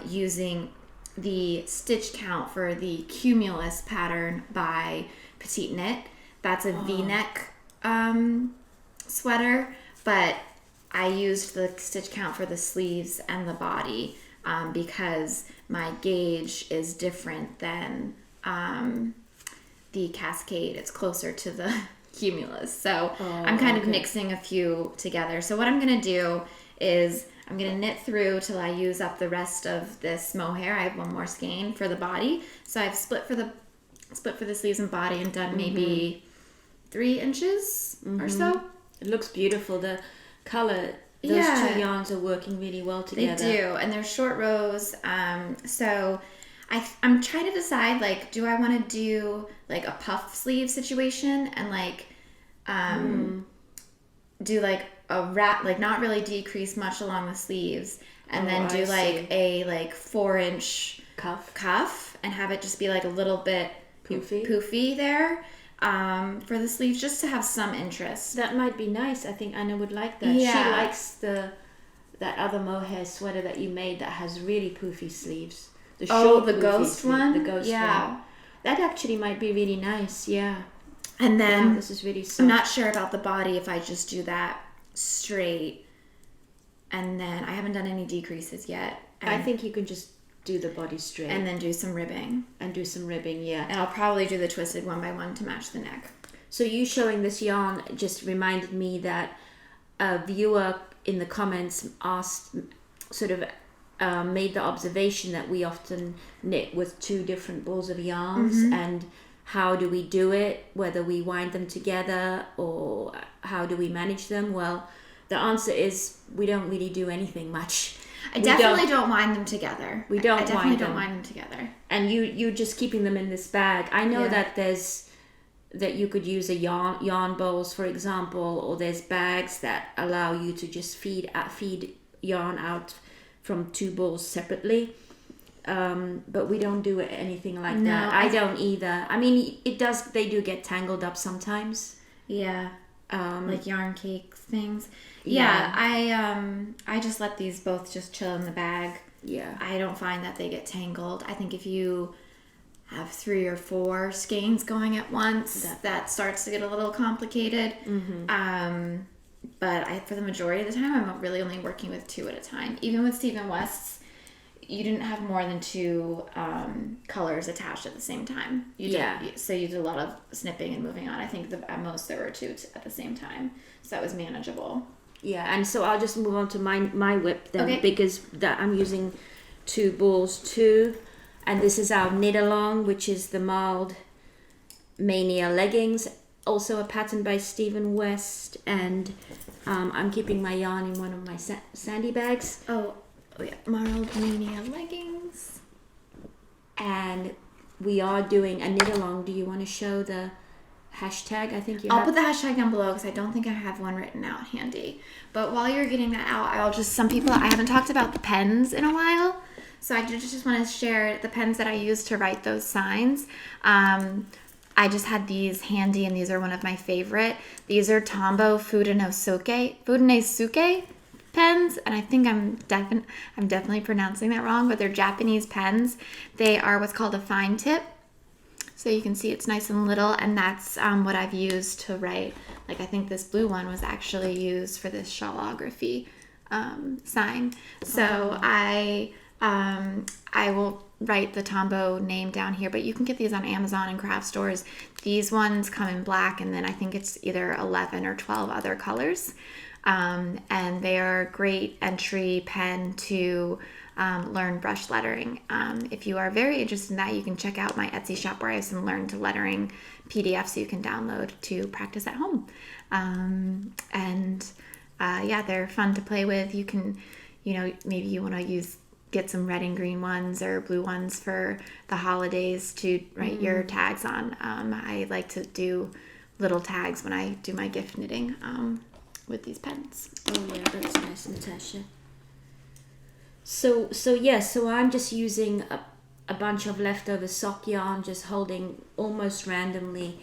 using the stitch count for the Cumulus pattern by Petite Knit. That's a V-neck sweater, but I used the stitch count for the sleeves and the body because my gauge is different than the Cascade. It's closer to the Cumulus. So I'm kind of mixing a few together. So what I'm going to do is I'm going to knit through till I use up the rest of this mohair. I have one more skein for the body. So I've split for the sleeves and body and done maybe 3 inches or so. It looks beautiful. The color, those 2 yarns are working really well together. They do, and they're short rows. So I'm trying to decide, like, do I want to do like a puff sleeve situation and like do like a wrap, like not really decrease much along the sleeves, and then do like a 4-inch cuff and have it just be like a little bit poofy there for the sleeves, just to have some interest. That might be nice. I think Anna would like that. Yeah. She likes that other mohair sweater that you made that has really poofy sleeves. The ghost one? The ghost one. That actually might be really nice, yeah. And then this is really soft. I'm not sure about the body if I just do that straight, and then I haven't done any decreases yet. I think you can just do the body straight. And then do some ribbing. Yeah. And I'll probably do the twisted 1x1 to match the neck. So you showing this yarn just reminded me that a viewer in the comments asked, made the observation that we often knit with 2 different balls of yarns, and how do we do it, whether we wind them together or how do we manage them. Well, the answer is we don't really do anything much. I definitely don't wind them together. We don't I definitely wind don't wind them together. And you're just keeping them in this bag. I know that that you could use a yarn bowls, for example, or there's bags that allow you to just feed yarn out from 2 bowls separately. But we don't do anything like that. I don't either. I mean, they do get tangled up sometimes. Yeah. Like yarn cake things. Yeah. I just let these both just chill in the bag. Yeah. I don't find that they get tangled. I think if you have 3 or 4 skeins going at once, that starts to get a little complicated. But for the majority of the time, I'm really only working with 2 at a time. Even with Stephen West's, you didn't have more than 2 colors attached at the same time. So you did a lot of snipping and moving on. I think at most there were 2 at the same time. So that was manageable. Yeah, and so I'll just move on to my whip then, because I'm using 2 balls too. And this is our knit along, which is the Marled Mania Leggings, also a pattern by Stephen West. And I'm keeping my yarn in one of my sandy bags. Oh yeah, Marled Mania Leggings. And we are doing a knit along. Do you want to show the hashtag? I think I'll put the hashtag down below because I don't think I have one written out handy. But while you're getting that out, I haven't talked about the pens in a while. So I just want to share the pens that I use to write those signs. I just had these handy, and these are one of my favorite. These are Tombow Fudenesuke pens, and I think I'm definitely pronouncing that wrong, but they're Japanese pens. They are what's called a fine tip. So you can see it's nice and little, and that's what I've used to write. Like, I think this blue one was actually used for this Shawlography sign. So I will write the Tombow name down here, but you can get these on Amazon and craft stores. These ones come in black, and then I think it's either 11 or 12 other colors. And they are a great entry pen to learn brush lettering. If you are very interested in that, you can check out my Etsy shop where I have some Learn to Lettering PDFs you can download to practice at home. They're fun to play with. You can, maybe you want to get some red and green ones or blue ones for the holidays to write your tags on. I like to do little tags when I do my gift knitting with these pens. Oh yeah, that's nice, Natasha. So I'm just using a bunch of leftover sock yarn, just holding almost randomly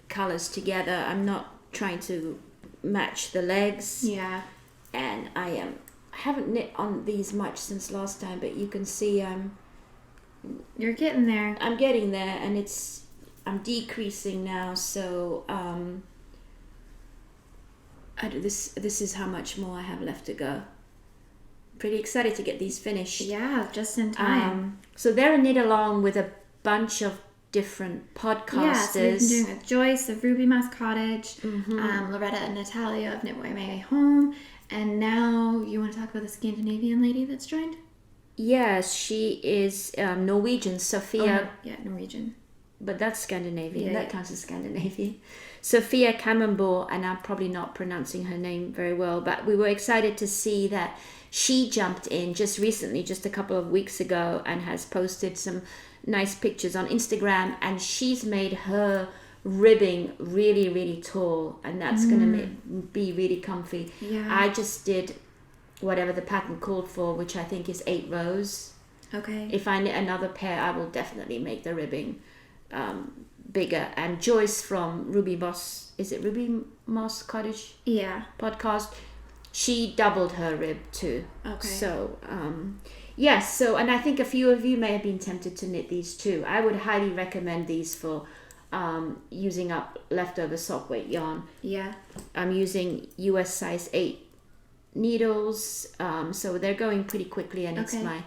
colors together. I'm not trying to match the legs. Yeah. And I haven't knit on these much since last time, but you can see you're getting there. I'm getting there, and I'm decreasing now. So this is how much more I have left to go. Pretty excited to get these finished. Yeah, just in time. So they're a knit along with a bunch of different podcasters. Yeah, so we've been doing with Joyce of Ruby Mouse Cottage, Loretta and Natalia of Knit My Way Home, and now you want to talk about the Scandinavian lady that's joined? Yes, she is Norwegian, Sophia. Oh, no, Norwegian. But that's Scandinavian. Yeah, that counts as Scandinavian. Sophia Kammenborg, and I'm probably not pronouncing her name very well, but we were excited to see that she jumped in just recently, just a couple of weeks ago, and has posted some nice pictures on Instagram, and she's made her ribbing really, really tall, and that's going to be really comfy. Yeah. I just did whatever the pattern called for, which I think is 8 rows. Okay. If I knit another pair, I will definitely make the ribbing bigger. And Joyce from Ruby Moss, is it Ruby Moss Cottage? Yeah. Podcast, she doubled her rib too. Okay. So yes, and I think a few of you may have been tempted to knit these too. I would highly recommend these for using up leftover sock weight yarn. Yeah. I'm using US size 8 needles, so they're going pretty quickly, and it's my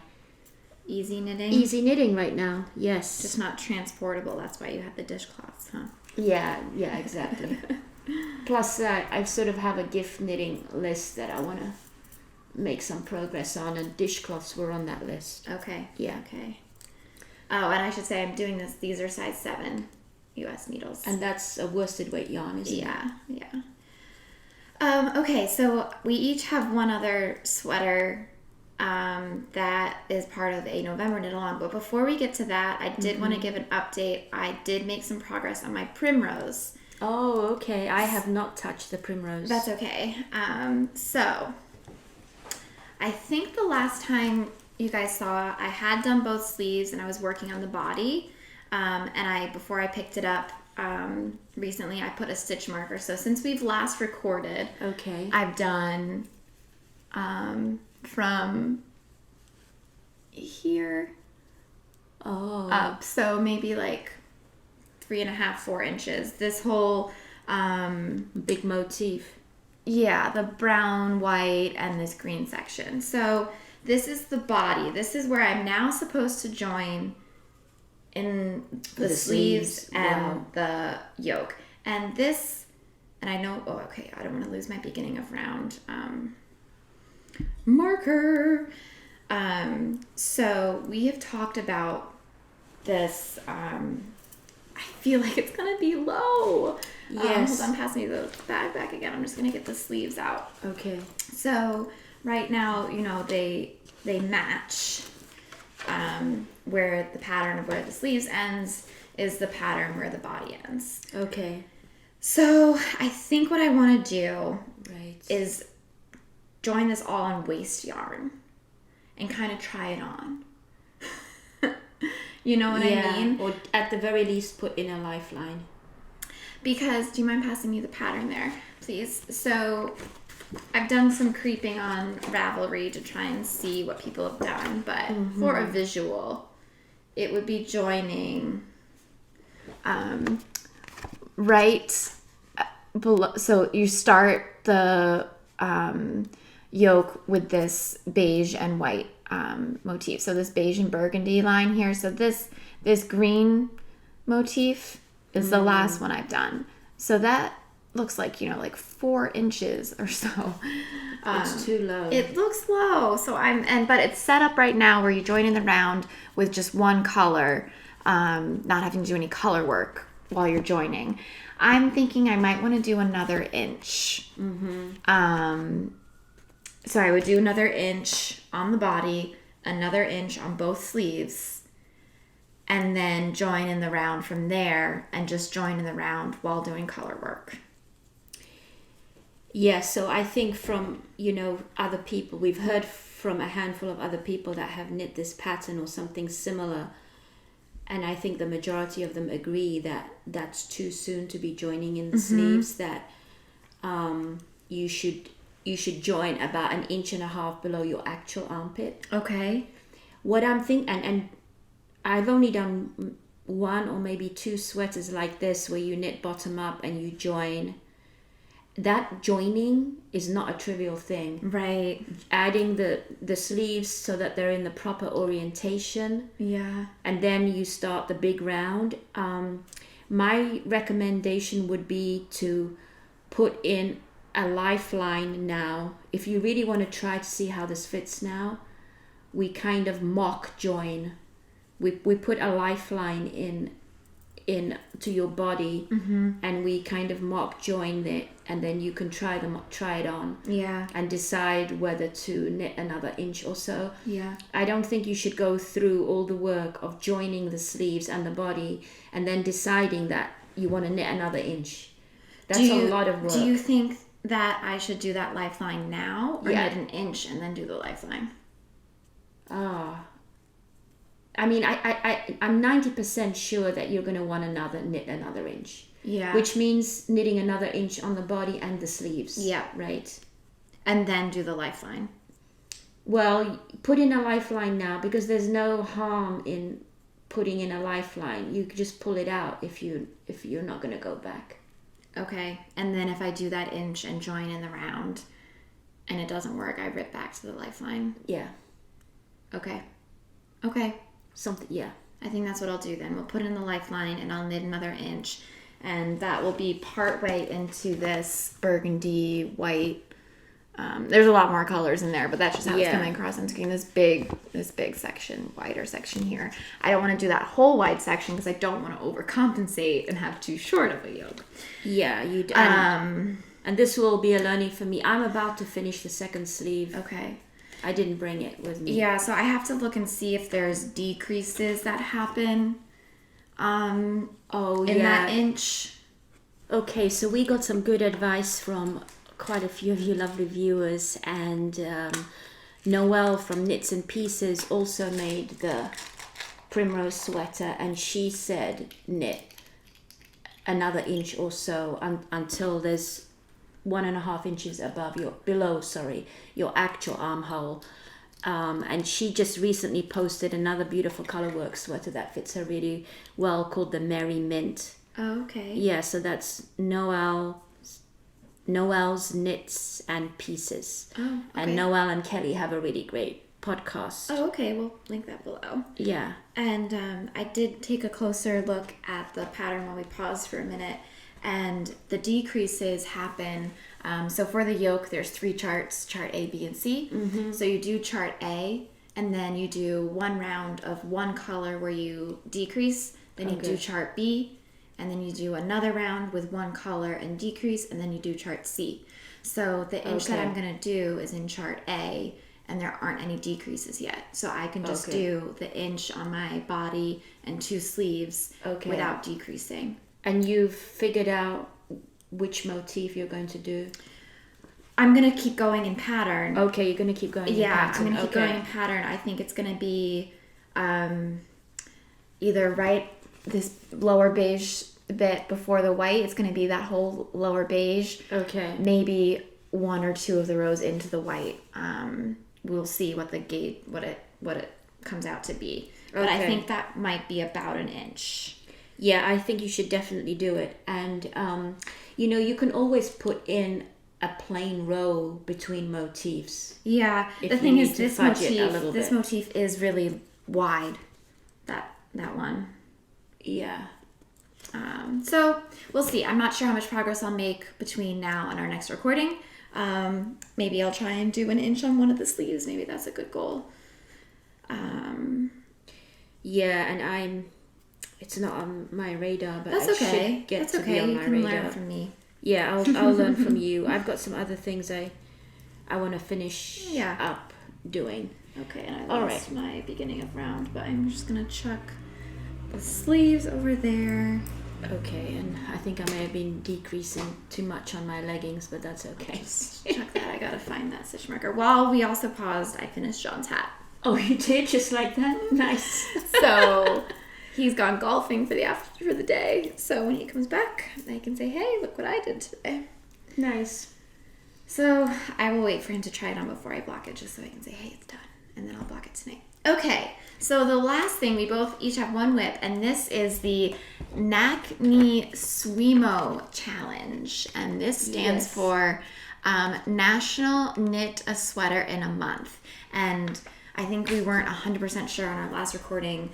easy knitting right now. Yes, just not transportable. That's why you have the dishcloths, huh? Yeah, exactly. Plus I sort of have a gift knitting list that I want to make some progress on, and dishcloths were on that list. Okay. Yeah. Okay. Oh, and I should say I'm doing this. These are size 7 US needles. And that's a worsted weight yarn, isn't it? Yeah. Okay, so we each have one other sweater that is part of a November knit along. But before we get to that, I did want to give an update. I did make some progress on my primrose. Oh, okay. I have not touched the primrose. That's okay. So I think the last time you guys saw, I had done both sleeves and I was working on the body. And before I picked it up recently, I put a stitch marker. So since we've last recorded, okay, I've done from here up. So maybe like 3.5, 4 inches. This whole big motif. Yeah, the brown, white, and this green section. So this is the body. This is where I'm now supposed to join in the sleeves and the yoke. And this, and I know, oh, okay, I don't want to lose my beginning of round marker. So we have talked about this. I feel like it's going to be low. Yes. Hold on, pass me the bag back again. I'm just going to get the sleeves out. Okay. So right now, they match. Where the pattern of where the sleeves ends is the pattern where the body ends. Okay. So I think what I want to do is join this all on waist yarn and kind of try it on. You know what I mean? Or at the very least put in a lifeline. Because, do you mind passing me the pattern there, please? So I've done some creeping on Ravelry to try and see what people have done, but for a visual, it would be joining right below. So you start the yoke with this beige and white motif. So this beige and burgundy line here. So this green motif is the last one I've done. So that looks like, like 4 inches or so. It's too low. It looks low. So but it's set up right now where you join in the round with just one color, not having to do any color work while you're joining. I'm thinking I might want to do another inch. So I would do another inch on the body, another inch on both sleeves, and then join in the round from there and just join in the round while doing color work. Yeah, so I think from, other people, we've heard from a handful of other people that have knit this pattern or something similar. And I think the majority of them agree that that's too soon to be joining in the sleeves, that you should join about 1.5 inches below your actual armpit. Okay. What I'm thinking, and I've only done 1 or maybe 2 sweaters like this where you knit bottom up and you join. That joining is not a trivial thing. Right. Adding the sleeves so that they're in the proper orientation. Yeah. And then you start the big round. My recommendation would be to put in a lifeline now. If you really want to try to see how this fits now, we kind of mock join. We put a lifeline in to your body, and we kind of mock join it, and then you can try it on, and decide whether to knit another inch or so. I don't think you should go through all the work of joining the sleeves and the body and then deciding that you want to knit another inch. That's a lot of work. Do you think that I should do that lifeline now, or knit an inch and then do the lifeline? I mean, I'm 90% sure that you're going to want knit another inch. Yeah. Which means knitting another inch on the body and the sleeves. Yeah. Right. And then do the lifeline. Well, put in a lifeline now, because there's no harm in putting in a lifeline. You could just pull it out if you're not going to go back. Okay. And then if I do that inch and join in the round and it doesn't work, I rip back to the lifeline. Yeah. Okay. Something, yeah. I think that's what I'll do then. We'll put in the lifeline and I'll knit another inch. And that will be part way into this burgundy, white. There's a lot more colors in there, but that's just how it's coming across. I'm taking this big section, wider section here. I don't want to do that whole wide section because I don't want to overcompensate and have too short of a yoke. Yeah, you do. And this will be a learning for me. I'm about to finish the second sleeve. Okay. I didn't bring it with me. Yeah, so I have to look and see if there's decreases that happen in that inch. Okay, so we got some good advice from quite a few of you lovely viewers, and Noelle from Knits and Pieces also made the primrose sweater, and she said knit another inch or so until there's 1.5 inches below your actual armhole. And she just recently posted another beautiful colorwork sweater that fits her really well called the Merry Mint. Oh, okay. Yeah, so that's Noel's Knits and Pieces. Oh, okay. And Noel and Kelly have a really great podcast. Oh, okay. We'll link that below. Yeah. And I did take a closer look at the pattern while we paused for a minute. And the decreases happen. So for the yoke, there's 3 charts, chart A, B, and C. Mm-hmm. So you do chart A, and then you do 1 round of 1 color where you decrease. Then you do chart B, and then you do another round with 1 color and decrease, and then you do chart C. So the inch that I'm going to do is in chart A, and there aren't any decreases yet. So I can just do the inch on my body and 2 sleeves without decreasing. And you've figured out which motif you're going to do? I'm going to keep going in pattern. Okay, you're going to keep going in pattern. Yeah, I'm going to keep going in pattern. I think it's going to be either right this lower beige bit before the white. It's going to be that whole lower beige. Okay. Maybe 1 or 2 of the rows into the white. We'll see what it comes out to be. But I think that might be about an inch. Yeah, I think you should definitely do it. And, you can always put in a plain row between motifs. Yeah, the thing is, this motif is really wide. That one. Yeah. So we'll see. I'm not sure how much progress I'll make between now and our next recording. Maybe I'll try and do an inch on one of the sleeves. Maybe that's a good goal. Yeah, and it's not on my radar, but that's okay. I should get that's to okay. be on You my can radar. learn from me. Yeah, I'll learn from you. I've got some other things I want to finish up doing. Okay, and I lost my beginning of round, but I'm just going to chuck the sleeves over there. Okay, and I think I may have been decreasing too much on my leggings, but that's okay. Just chuck that. I got to find that stitch marker. While we also paused, I finished John's hat. Oh, you did? Just like that? Nice. So he's gone golfing for the day. So when he comes back, I can say, hey, look what I did today. Nice. So I will wait for him to try it on before I block it, just so I can say, hey, it's done. And then I'll block it tonight. Okay, so the last thing, we both each have 1 whip, and this is the NovemberNaKniSweMo Challenge. And this stands for National Knit a Sweater in a Month. And I think we weren't 100% sure on our last recording.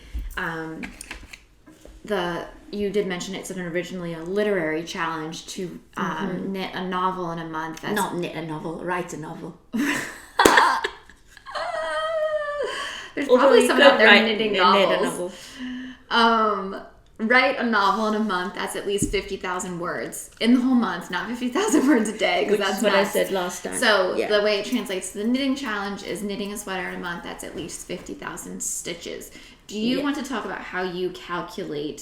You did mention it's originally a literary challenge to knit a novel in a month. Not knit a novel, write a novel. There's probably someone out there knitting novels. Write a novel in a month that's at least 50,000 words in the whole month, not 50,000 words a day, because that's what I said last time. So the way it translates to the knitting challenge is knitting a sweater in a month that's at least 50,000 stitches. Do you want to talk about how you calculate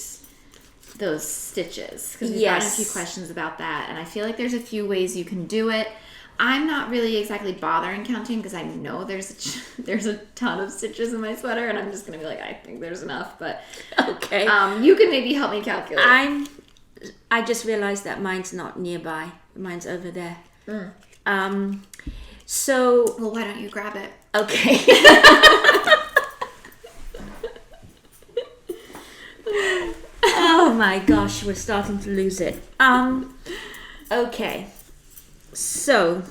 those stitches? Because we've gotten a few questions about that, and I feel like there's a few ways you can do it. I'm not really exactly bothering counting because I know there's a ton of stitches in my sweater, and I'm just gonna be like, I think there's enough. But okay, you can maybe help me calculate. I just realized that mine's not nearby. Mine's over there. So well, why don't you grab it? Okay. Oh my gosh, we're starting to lose it. Okay. So,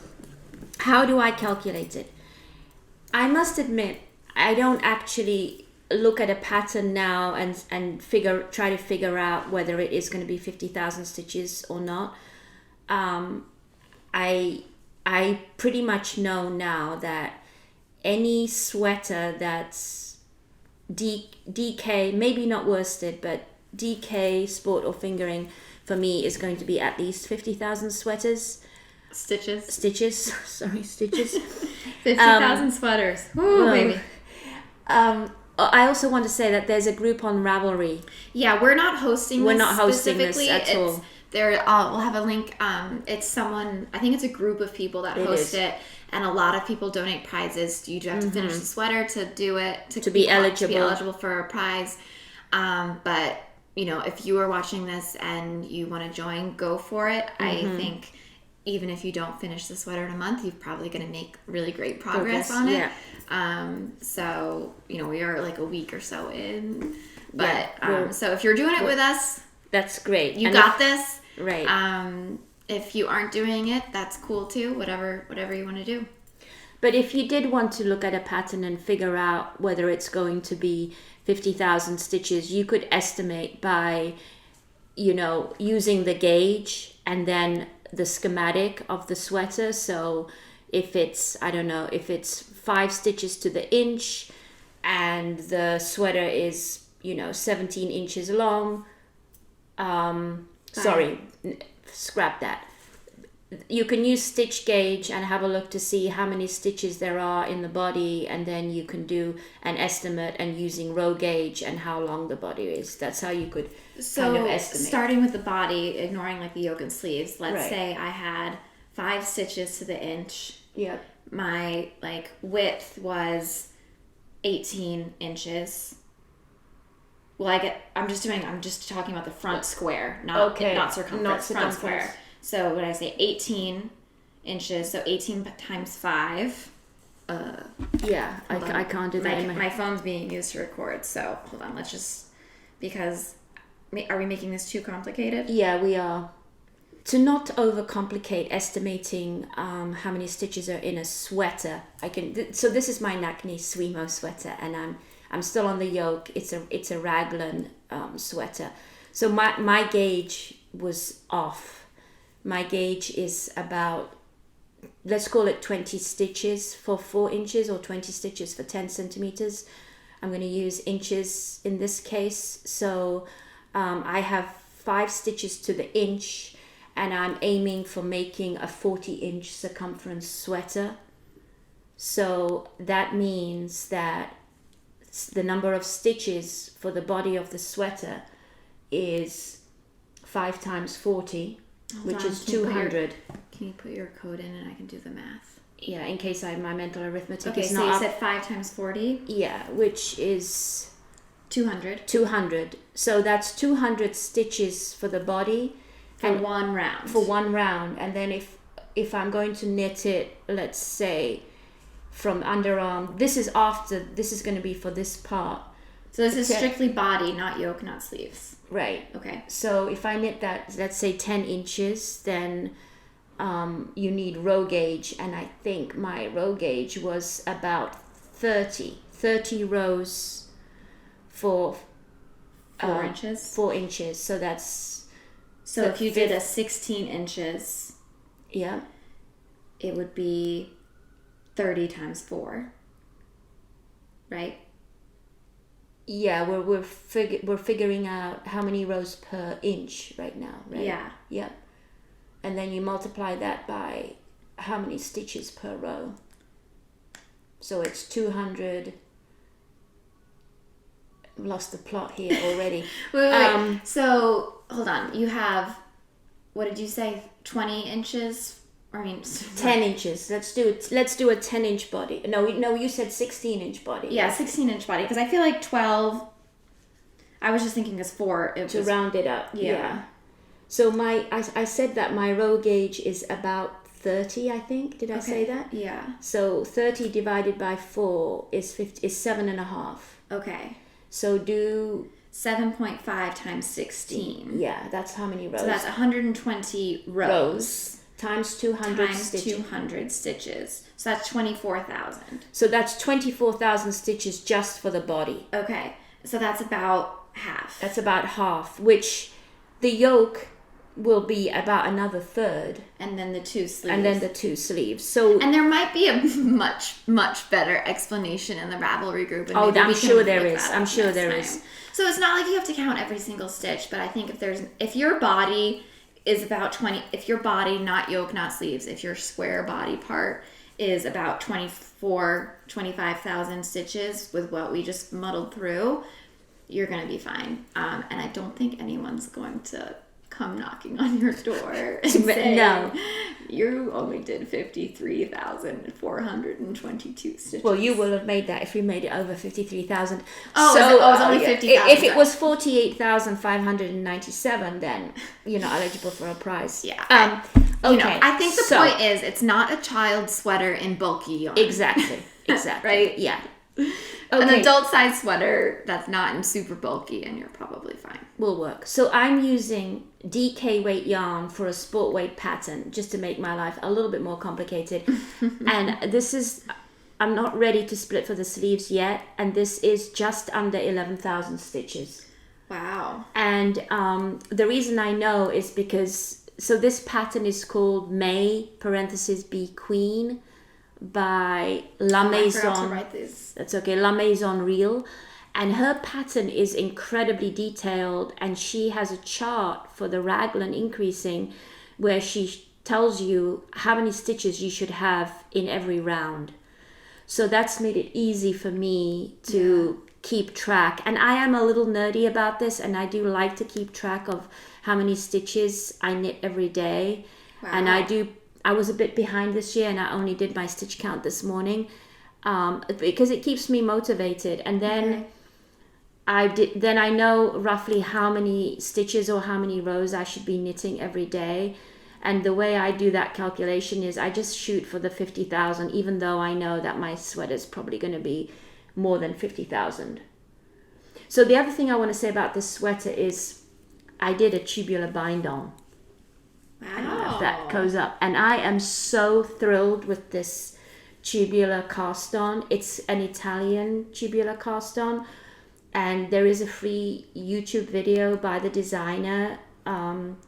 how do I calculate it? I must admit, I don't actually look at a pattern now and try to figure out whether it is going to be 50,000 stitches or not. I pretty much know now that any sweater that's DK, maybe not worsted, but DK, sport or fingering, for me is going to be at least 50,000 stitches. 50,000 sweaters. Woo, baby. I also want to say that there's a group on Ravelry. Yeah, we're not hosting this this at all. We'll have a link. It's someone, I think it's a group of people that host it, and a lot of people donate prizes. You do have to finish the sweater to do it, to be eligible for a prize. But, if you are watching this and you want to join, go for it. I think even if you don't finish the sweater in a month, you're probably going to make really great progress on it. So, we are like a week or so in. But so if you're doing it with us, that's great. You got this. Right. If you aren't doing it, that's cool too. Whatever you want to do. But if you did want to look at a pattern and figure out whether it's going to be 50,000 stitches, you could estimate by, using the gauge and then the schematic of the sweater. So if it's, if it's 5 stitches to the inch and the sweater is, 17 inches long, scrap that. You can use stitch gauge and have a look to see how many stitches there are in the body, and then you can do an estimate and using row gauge and how long the body is. That's how you could kind of estimate. Starting with the body, ignoring like the yoke and sleeves, let's say I had 5 stitches to the inch. Yep. My width was 18 inches. Well, I'm just talking about the front square, not circumference, front square. So when I say 18 inches, so 18 times 5. I can't do that. My phone's being used to record, so hold on. Are we making this too complicated? Yeah, we are. To not overcomplicate estimating how many stitches are in a sweater, so this is my NovemberNaKniSweMo sweater, and I'm still on the yoke. It's a raglan sweater. So my gauge was off. My gauge is about, let's call it 20 stitches for 4 inches or 20 stitches for 10 centimeters. I'm going to use inches in this case. So I have 5 stitches to the inch, and I'm aiming for making a 40-inch circumference sweater. So that means that the number of stitches for the body of the sweater is 5 times 40. Which is 200. Can you put your code in and I can do the math? Yeah, in case my mental arithmetic is not. Okay, so you said 5 times 40? Yeah, which is 200. 200. So that's 200 stitches for the body. For one round. For one round. And then if I'm going to knit it, let's say, from underarm, this is going to be for this part. So this is strictly body, not yoke, not sleeves. Right. Okay. So if I knit that, let's say 10 inches, then you need row gauge. And I think my row gauge was about 30 rows for 4 inches. 4 inches. So that's... So if you did a 16 inches... Yeah. It would be 30 times 4. Right? Yeah, we're figuring out how many rows per inch right now, right? Yeah. Yeah. And then you multiply that by how many stitches per row. So it's 200. I've lost the plot here already. wait. So, hold on. You have, what did you say, 20 inches? 10 inches. Let's do a 10-inch body. No, you said 16-inch body. Yeah, 16-inch body. Because I feel like 12. I was just thinking as 4. To round it up. Yeah. So I said that my row gauge is about 30. I think. Did I say that? Yeah. So 30 divided by 4 is 7.5. Okay. So do 7.5 times 16. Yeah, that's how many rows. So that's 120 rows. Times 200 times stitches. 200 stitches. So that's 24,000. So that's 24,000 stitches just for the body. Okay. So that's about half. That's about half, which the yoke will be about another third. And then the 2 sleeves. So, and there might be a much, much better explanation in the Ravelry group. And I'm sure there is. I'm sure there is. So it's not like you have to count every single stitch, but I think if your body is about 20, if your body, not yoke, not sleeves, if your square body part is about 25,000 stitches with what we just muddled through, you're going to be fine. And I don't think anyone's going to come knocking on your door and say, no, you only did 53,422 stitches. Well, you will have made that if you made it over 53,000. Oh, so it was only 50,000. If it was 48,597, then you're not eligible for a prize. Yeah. Okay, I think the point is it's not a child sweater in bulky yarn. Exactly. Right? Yeah. An adult size sweater that's not in super bulky, and you're probably fine. Will work. So I'm using DK weight yarn for a sport weight pattern just to make my life a little bit more complicated. And this is, I'm not ready to split for the sleeves yet, and this is just under 11,000 stitches. Wow. And the reason I know is because, so this pattern is called May parentheses Be Queen by La Maison. I forgot to write this. That's okay, La Maison Reel. And her pattern is incredibly detailed, and she has a chart for the raglan increasing where she tells you how many stitches you should have in every round. So that's made it easy for me to keep track. And I am a little nerdy about this, and I do like to keep track of how many stitches I knit every day. Wow. And I was a bit behind this year, and I only did my stitch count this morning because it keeps me motivated. And then I know roughly how many stitches or how many rows I should be knitting every day. And the way I do that calculation is I just shoot for the 50,000, even though I know that my sweater is probably going to be more than 50,000. So the other thing I want to say about this sweater is I did a tubular bind on. Wow. I don't know if that goes up. And I am so thrilled with this tubular cast on. It's an Italian tubular cast on. And there is a free YouTube video by the designer.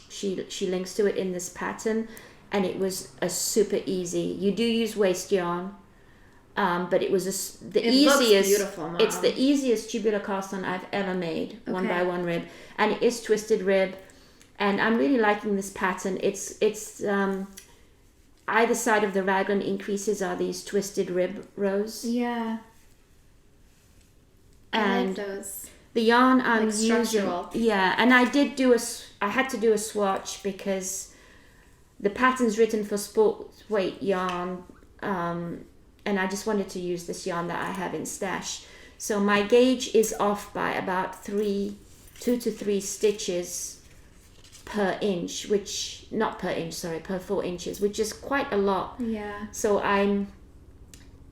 She links to it in this pattern. And it was a super easy. You do use waste yarn. But it was the easiest. Looks beautiful, Mom. It's the easiest tubular cast on I've ever made. Okay. 1x1 rib. And it is twisted rib. And I'm really liking this pattern. It's either side of the raglan increases are these twisted rib rows. Yeah. And I like those. The yarn I'm like structural. using. Yeah, and I had to do a swatch because the pattern's written for sport weight yarn, and I just wanted to use this yarn that I have in stash. So my gauge is off by about 2 to 3 stitches per inch, per 4 inches, which is quite a lot. Yeah. So I'm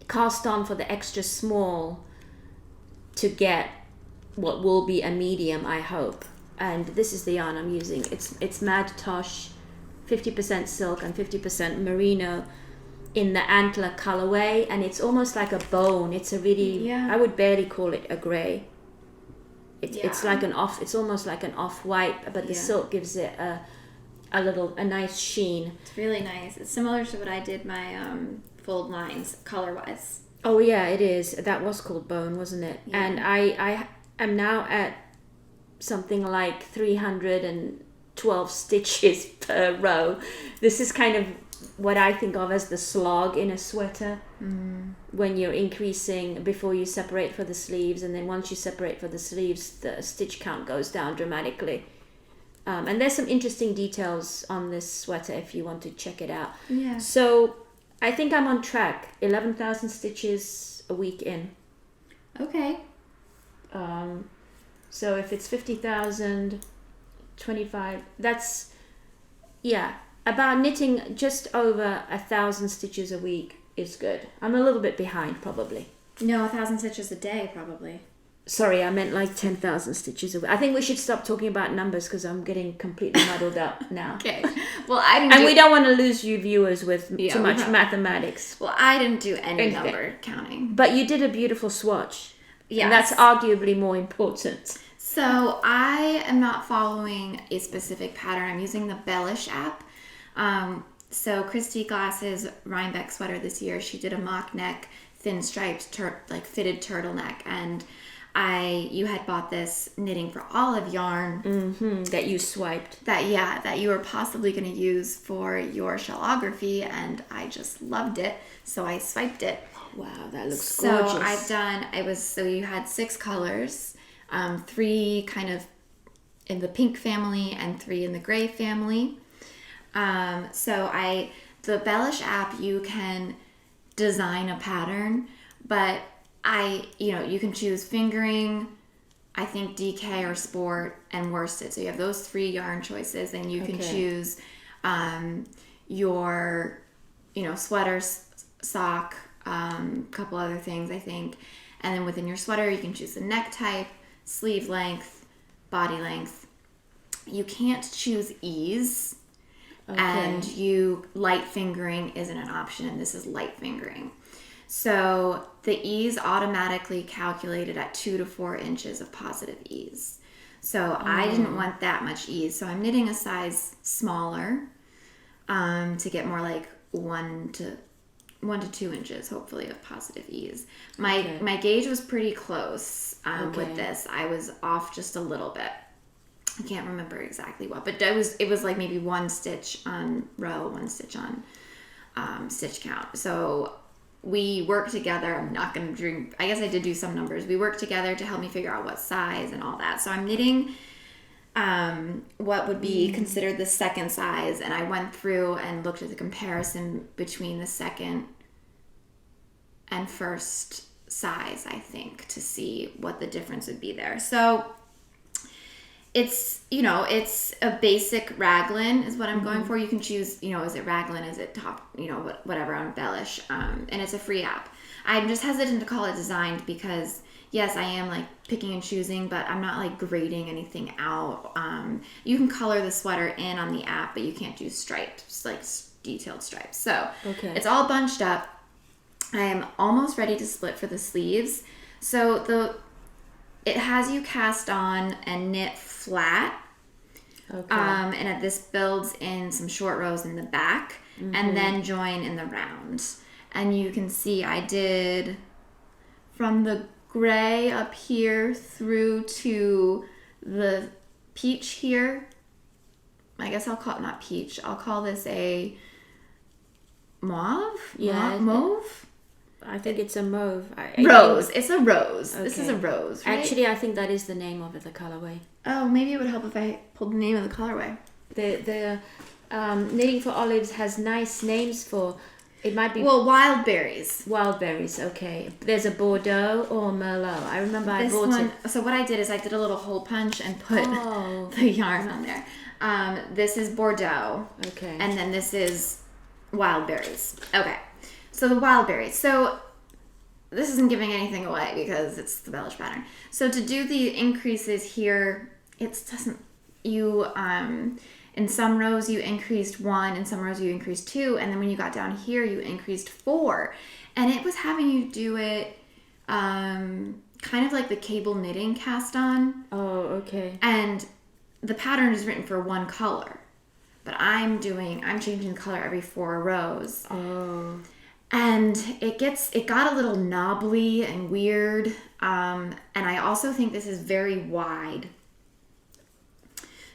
cast on for the extra small to get what will be a medium, I hope. And this is the yarn I'm using. It's Mad Tosh, 50% silk and 50% merino in the antler colorway, and it's almost like a bone. It's a really, I would barely call it a grey. It's like it's almost like an off-white, but the silk gives it a nice sheen. It's really nice. It's similar to what I did my fold lines color-wise. Oh yeah, it is. That was called bone, wasn't it? Yeah. And I am now at something like 312 stitches per row. This is kind of what I think of as the slog in a sweater. When you're increasing before you separate for the sleeves, and then once you separate for the sleeves, the stitch count goes down dramatically. And there's some interesting details on this sweater if you want to check it out. Yeah. So I think I'm on track. 11,000 stitches a week in. Okay. So if it's 50,000, 25, that's, about knitting just over 1,000 stitches a week is good. I'm a little bit behind, probably. No, 1,000 stitches a day, probably. Sorry, I meant like 10,000 stitches a week. I think we should stop talking about numbers because I'm getting completely muddled up now. Okay. Well, we don't want to lose you viewers with too much mathematics. Well, I didn't do any number counting. But you did a beautiful swatch. Yes. And that's arguably more important. So I am not following a specific pattern. I'm using the Bellish app. So Christy Glass's Rhinebeck sweater this year, she did a mock neck, thin striped, fitted turtleneck, and you had bought this knitting for olive yarn that you swiped. That you were possibly going to use for your shawlography, and I just loved it, so I swiped it. Wow, that looks gorgeous. So you had 6 colors, 3 kind of in the pink family and 3 in the gray family. The Bellish app, you can design a pattern, but you can choose fingering, I think DK or sport, and worsted. So you have those 3 yarn choices, and you can choose, your, sweater, sock, couple other things, I think. And then within your sweater, you can choose the neck type, sleeve length, body length. You can't choose ease. Okay. And light fingering isn't an option, and this is light fingering. So the ease automatically calculated at 2 to 4 inches of positive ease. So I didn't want that much ease. So I'm knitting a size smaller to get more like 1 to 2 inches, hopefully, of positive ease. My gauge was pretty close with this. I was off just a little bit. I can't remember exactly what, but it was like maybe 1 stitch on row, 1 stitch on stitch count. So we worked together. I'm not going to drink. I guess I did do some numbers. We worked together to help me figure out what size and all that. So I'm knitting what would be considered the second size, and I went through and looked at the comparison between the second and first size, I think, to see what the difference would be there. So it's, it's a basic raglan is what I'm going for. You can choose, is it raglan, is it top, whatever, embellish. And it's a free app. I'm just hesitant to call it designed because, yes, I am like picking and choosing, but I'm not like grading anything out. You can color the sweater in on the app, but you can't do stripes, like detailed stripes. So it's all bunched up. I am almost ready to split for the sleeves. So it has you cast on and knit flat. Okay. And this builds in some short rows in the back and then join in the round. And you can see I did from the gray up here through to the peach here. I guess I'll call it not peach. I'll call this a mauve? Yeah. Mauve? I think it's a mauve. Rose. It's a rose. Okay. This is a rose, right? Actually, I think that is the name of the colorway. Oh, maybe it would help if I pulled the name of the colorway. The Knitting for Olives has nice names for... It might be... Well, wild berries. Wild berries, okay. There's a Bordeaux or Merlot. I remember I bought it. So what I did is I did a little hole punch and put the yarn on there. This is Bordeaux. Okay. And then this is wild berries. Okay. So the wild berries. So this isn't giving anything away because it's the bellish pattern. So to do the increases here, it doesn't... in some rows you increased 1, in some rows you increased 2, and then when you got down here you increased 4. And it was having you do it kind of like the cable knitting cast on. Oh, okay. And the pattern is written for 1 color. But I'm changing the color every 4 rows. Oh. And it got a little knobbly and weird. And I also think this is very wide.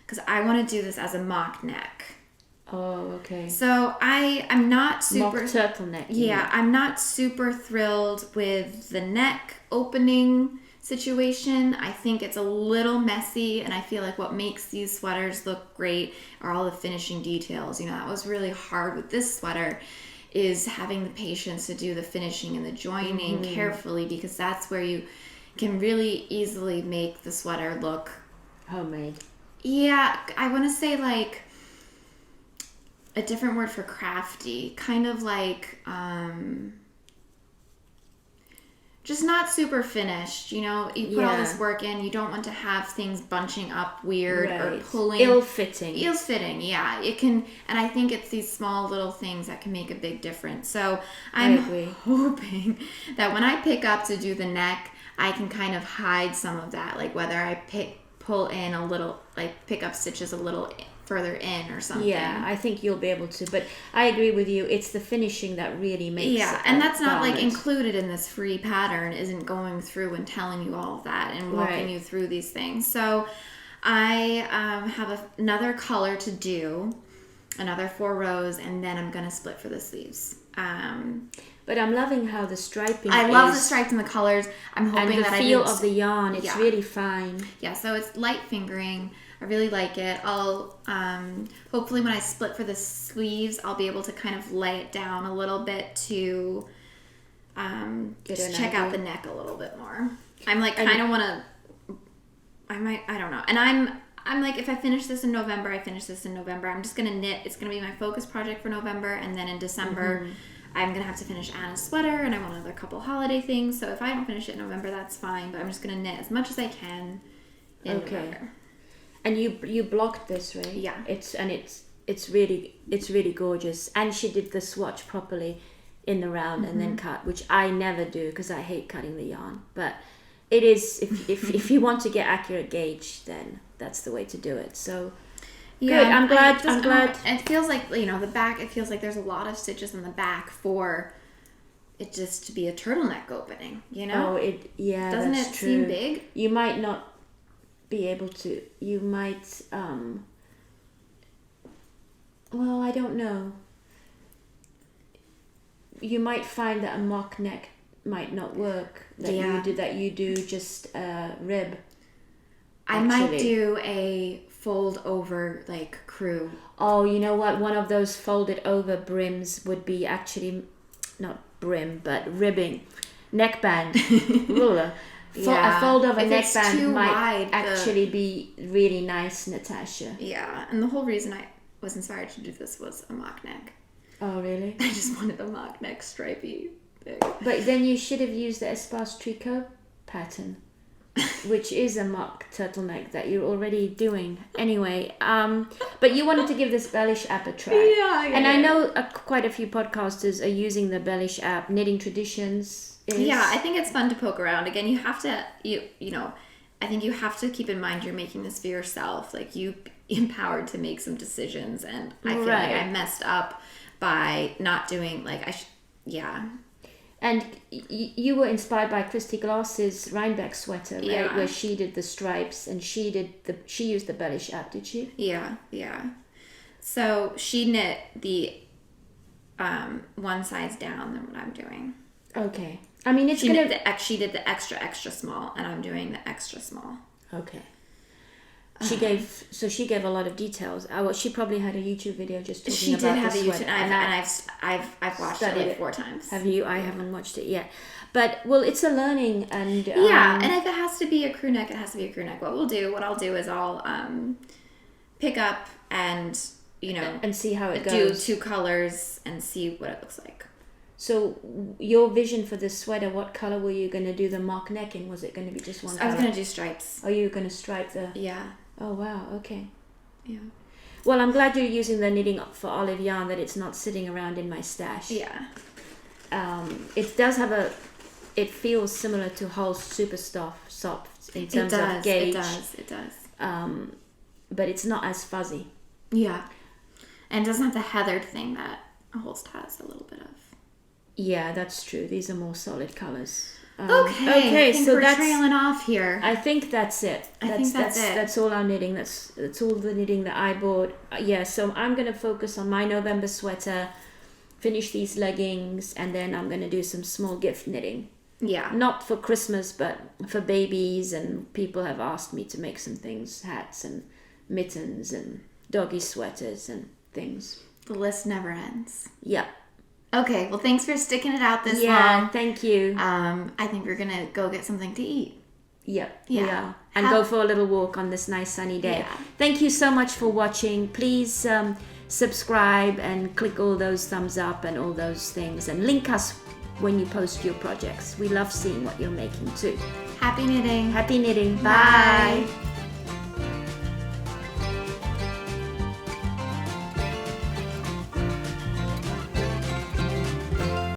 Because I want to do this as a mock neck. Oh, okay. So I'm not super... Mock turtleneck. Yeah, I'm not super thrilled with the neck opening situation. I think it's a little messy, and I feel like what makes these sweaters look great are all the finishing details. That was really hard with this sweater, is having the patience to do the finishing and the joining carefully, because that's where you can really easily make the sweater look... homemade. Yeah, I want to say like a different word for crafty, kind of like just not super finished, you put all this work in, you don't want to have things bunching up weird or pulling. Ill-fitting, yeah. It can, and I think it's these small little things that can make a big difference. So I'm hoping that when I pick up to do the neck, I can kind of hide some of that, like whether I pull in a little, like pick up stitches a little further in or something. Yeah, I think you'll be able to, but I agree with you. It's the finishing that really makes and that's not like included in this free pattern, isn't going through and telling you all of that and walking you through these things. So I have another color to do, another 4 rows, and then I'm going to split for the sleeves. But I'm loving how the striping I love the stripes and the colors. I'm hoping and the feel of the yarn. It's really fine. Yeah, so it's light fingering. I really like it. I'll hopefully when I split for the sleeves, I'll be able to kind of lay it down a little bit to just check out the neck a little bit more. I'm like kind of want to. I don't know. And I'm like, if I finish this in November, I finish this in November. I'm just going to knit. It's going to be my focus project for November. And then in December, I'm going to have to finish Anna's sweater. And I want another couple holiday things. So if I don't finish it in November, that's fine. But I'm just going to knit as much as I can in November. And you blocked this, right? Yeah. It's really gorgeous. And she did the swatch properly in the round and then cut, which I never do because I hate cutting the yarn. But it is, if you want to get accurate gauge, then that's the way to do it. So yeah, good. I'm glad. It feels like, you know, the back, it feels like there's a lot of stitches in the back for it just to be a turtleneck opening, you know? Doesn't it seem big? You might not be able to, you might, well, I don't know. You might find that a mock neck might not work. That you do just a rib. I might do a fold over like crew. Oh, you know what? One of those folded over brims would be actually not brim, but ribbing, neckband. A fold over neckband might actually be really nice, Natasha. Yeah, and the whole reason I was inspired to do this was a mock neck. Oh, really? I just wanted a mock neck stripey thing. But then you should have used the Espace Tricot pattern, which is a mock turtleneck that you're already doing. Anyway, but you wanted to give this Bellish app a try. And I know quite a few podcasters are using the Bellish app. Knitting Traditions is... Yeah, I think it's fun to poke around. Again, you have to, you know, I think you have to keep in mind you're making this for yourself. Like, you empowered to make some decisions, and I feel like I messed up by not doing, like, And you were inspired by Christy Glass's Rhinebeck sweater, right? Yeah. Where she did the stripes and she used the Bellish app, did she? Yeah. So she knit the one size down than what I'm doing. Okay. I mean, she did the extra small, and I'm doing the extra small. Okay. She gave a lot of details. She probably had a YouTube video just talking about the sweater. She did have a YouTube, and I've watched it like 4 times. Have you? I haven't watched it yet. But, well, it's a learning, and... and if it has to be a crew neck, it has to be a crew neck. What I'll do is I'll pick up and, you know... And see how it goes. Do 2 colors and see what it looks like. So, your vision for this sweater, what color were you going to do the mock neck in? Was it going to be just one color? I was going to do stripes. Are you going to stripe the... Yeah. Oh, wow. Okay. Yeah. Well, I'm glad you're using the Knitting for Olive yarn, that it's not sitting around in my stash. Yeah. It does have it feels similar to Hull's Super Soft in terms of gauge. It does. But it's not as fuzzy. Yeah. And it doesn't have the heathered thing that Holst has a little bit of. Yeah, that's true. These are more solid colors. Okay, so we're trailing off here. I think that's it. That's all our knitting. That's all the knitting that I bought. So I'm going to focus on my November sweater, finish these leggings, and then I'm going to do some small gift knitting. Yeah. Not for Christmas, but for babies, and people have asked me to make some things, hats and mittens and doggy sweaters and things. The list never ends. Yeah. Okay, well, thanks for sticking it out this long. Yeah, thank you. I think we're going to go get something to eat. Yep, we are. And go for a little walk on this nice sunny day. Yeah. Thank you so much for watching. Please subscribe and click all those thumbs up and all those things. And link us when you post your projects. We love seeing what you're making too. Happy knitting. Happy knitting. Bye. Bye.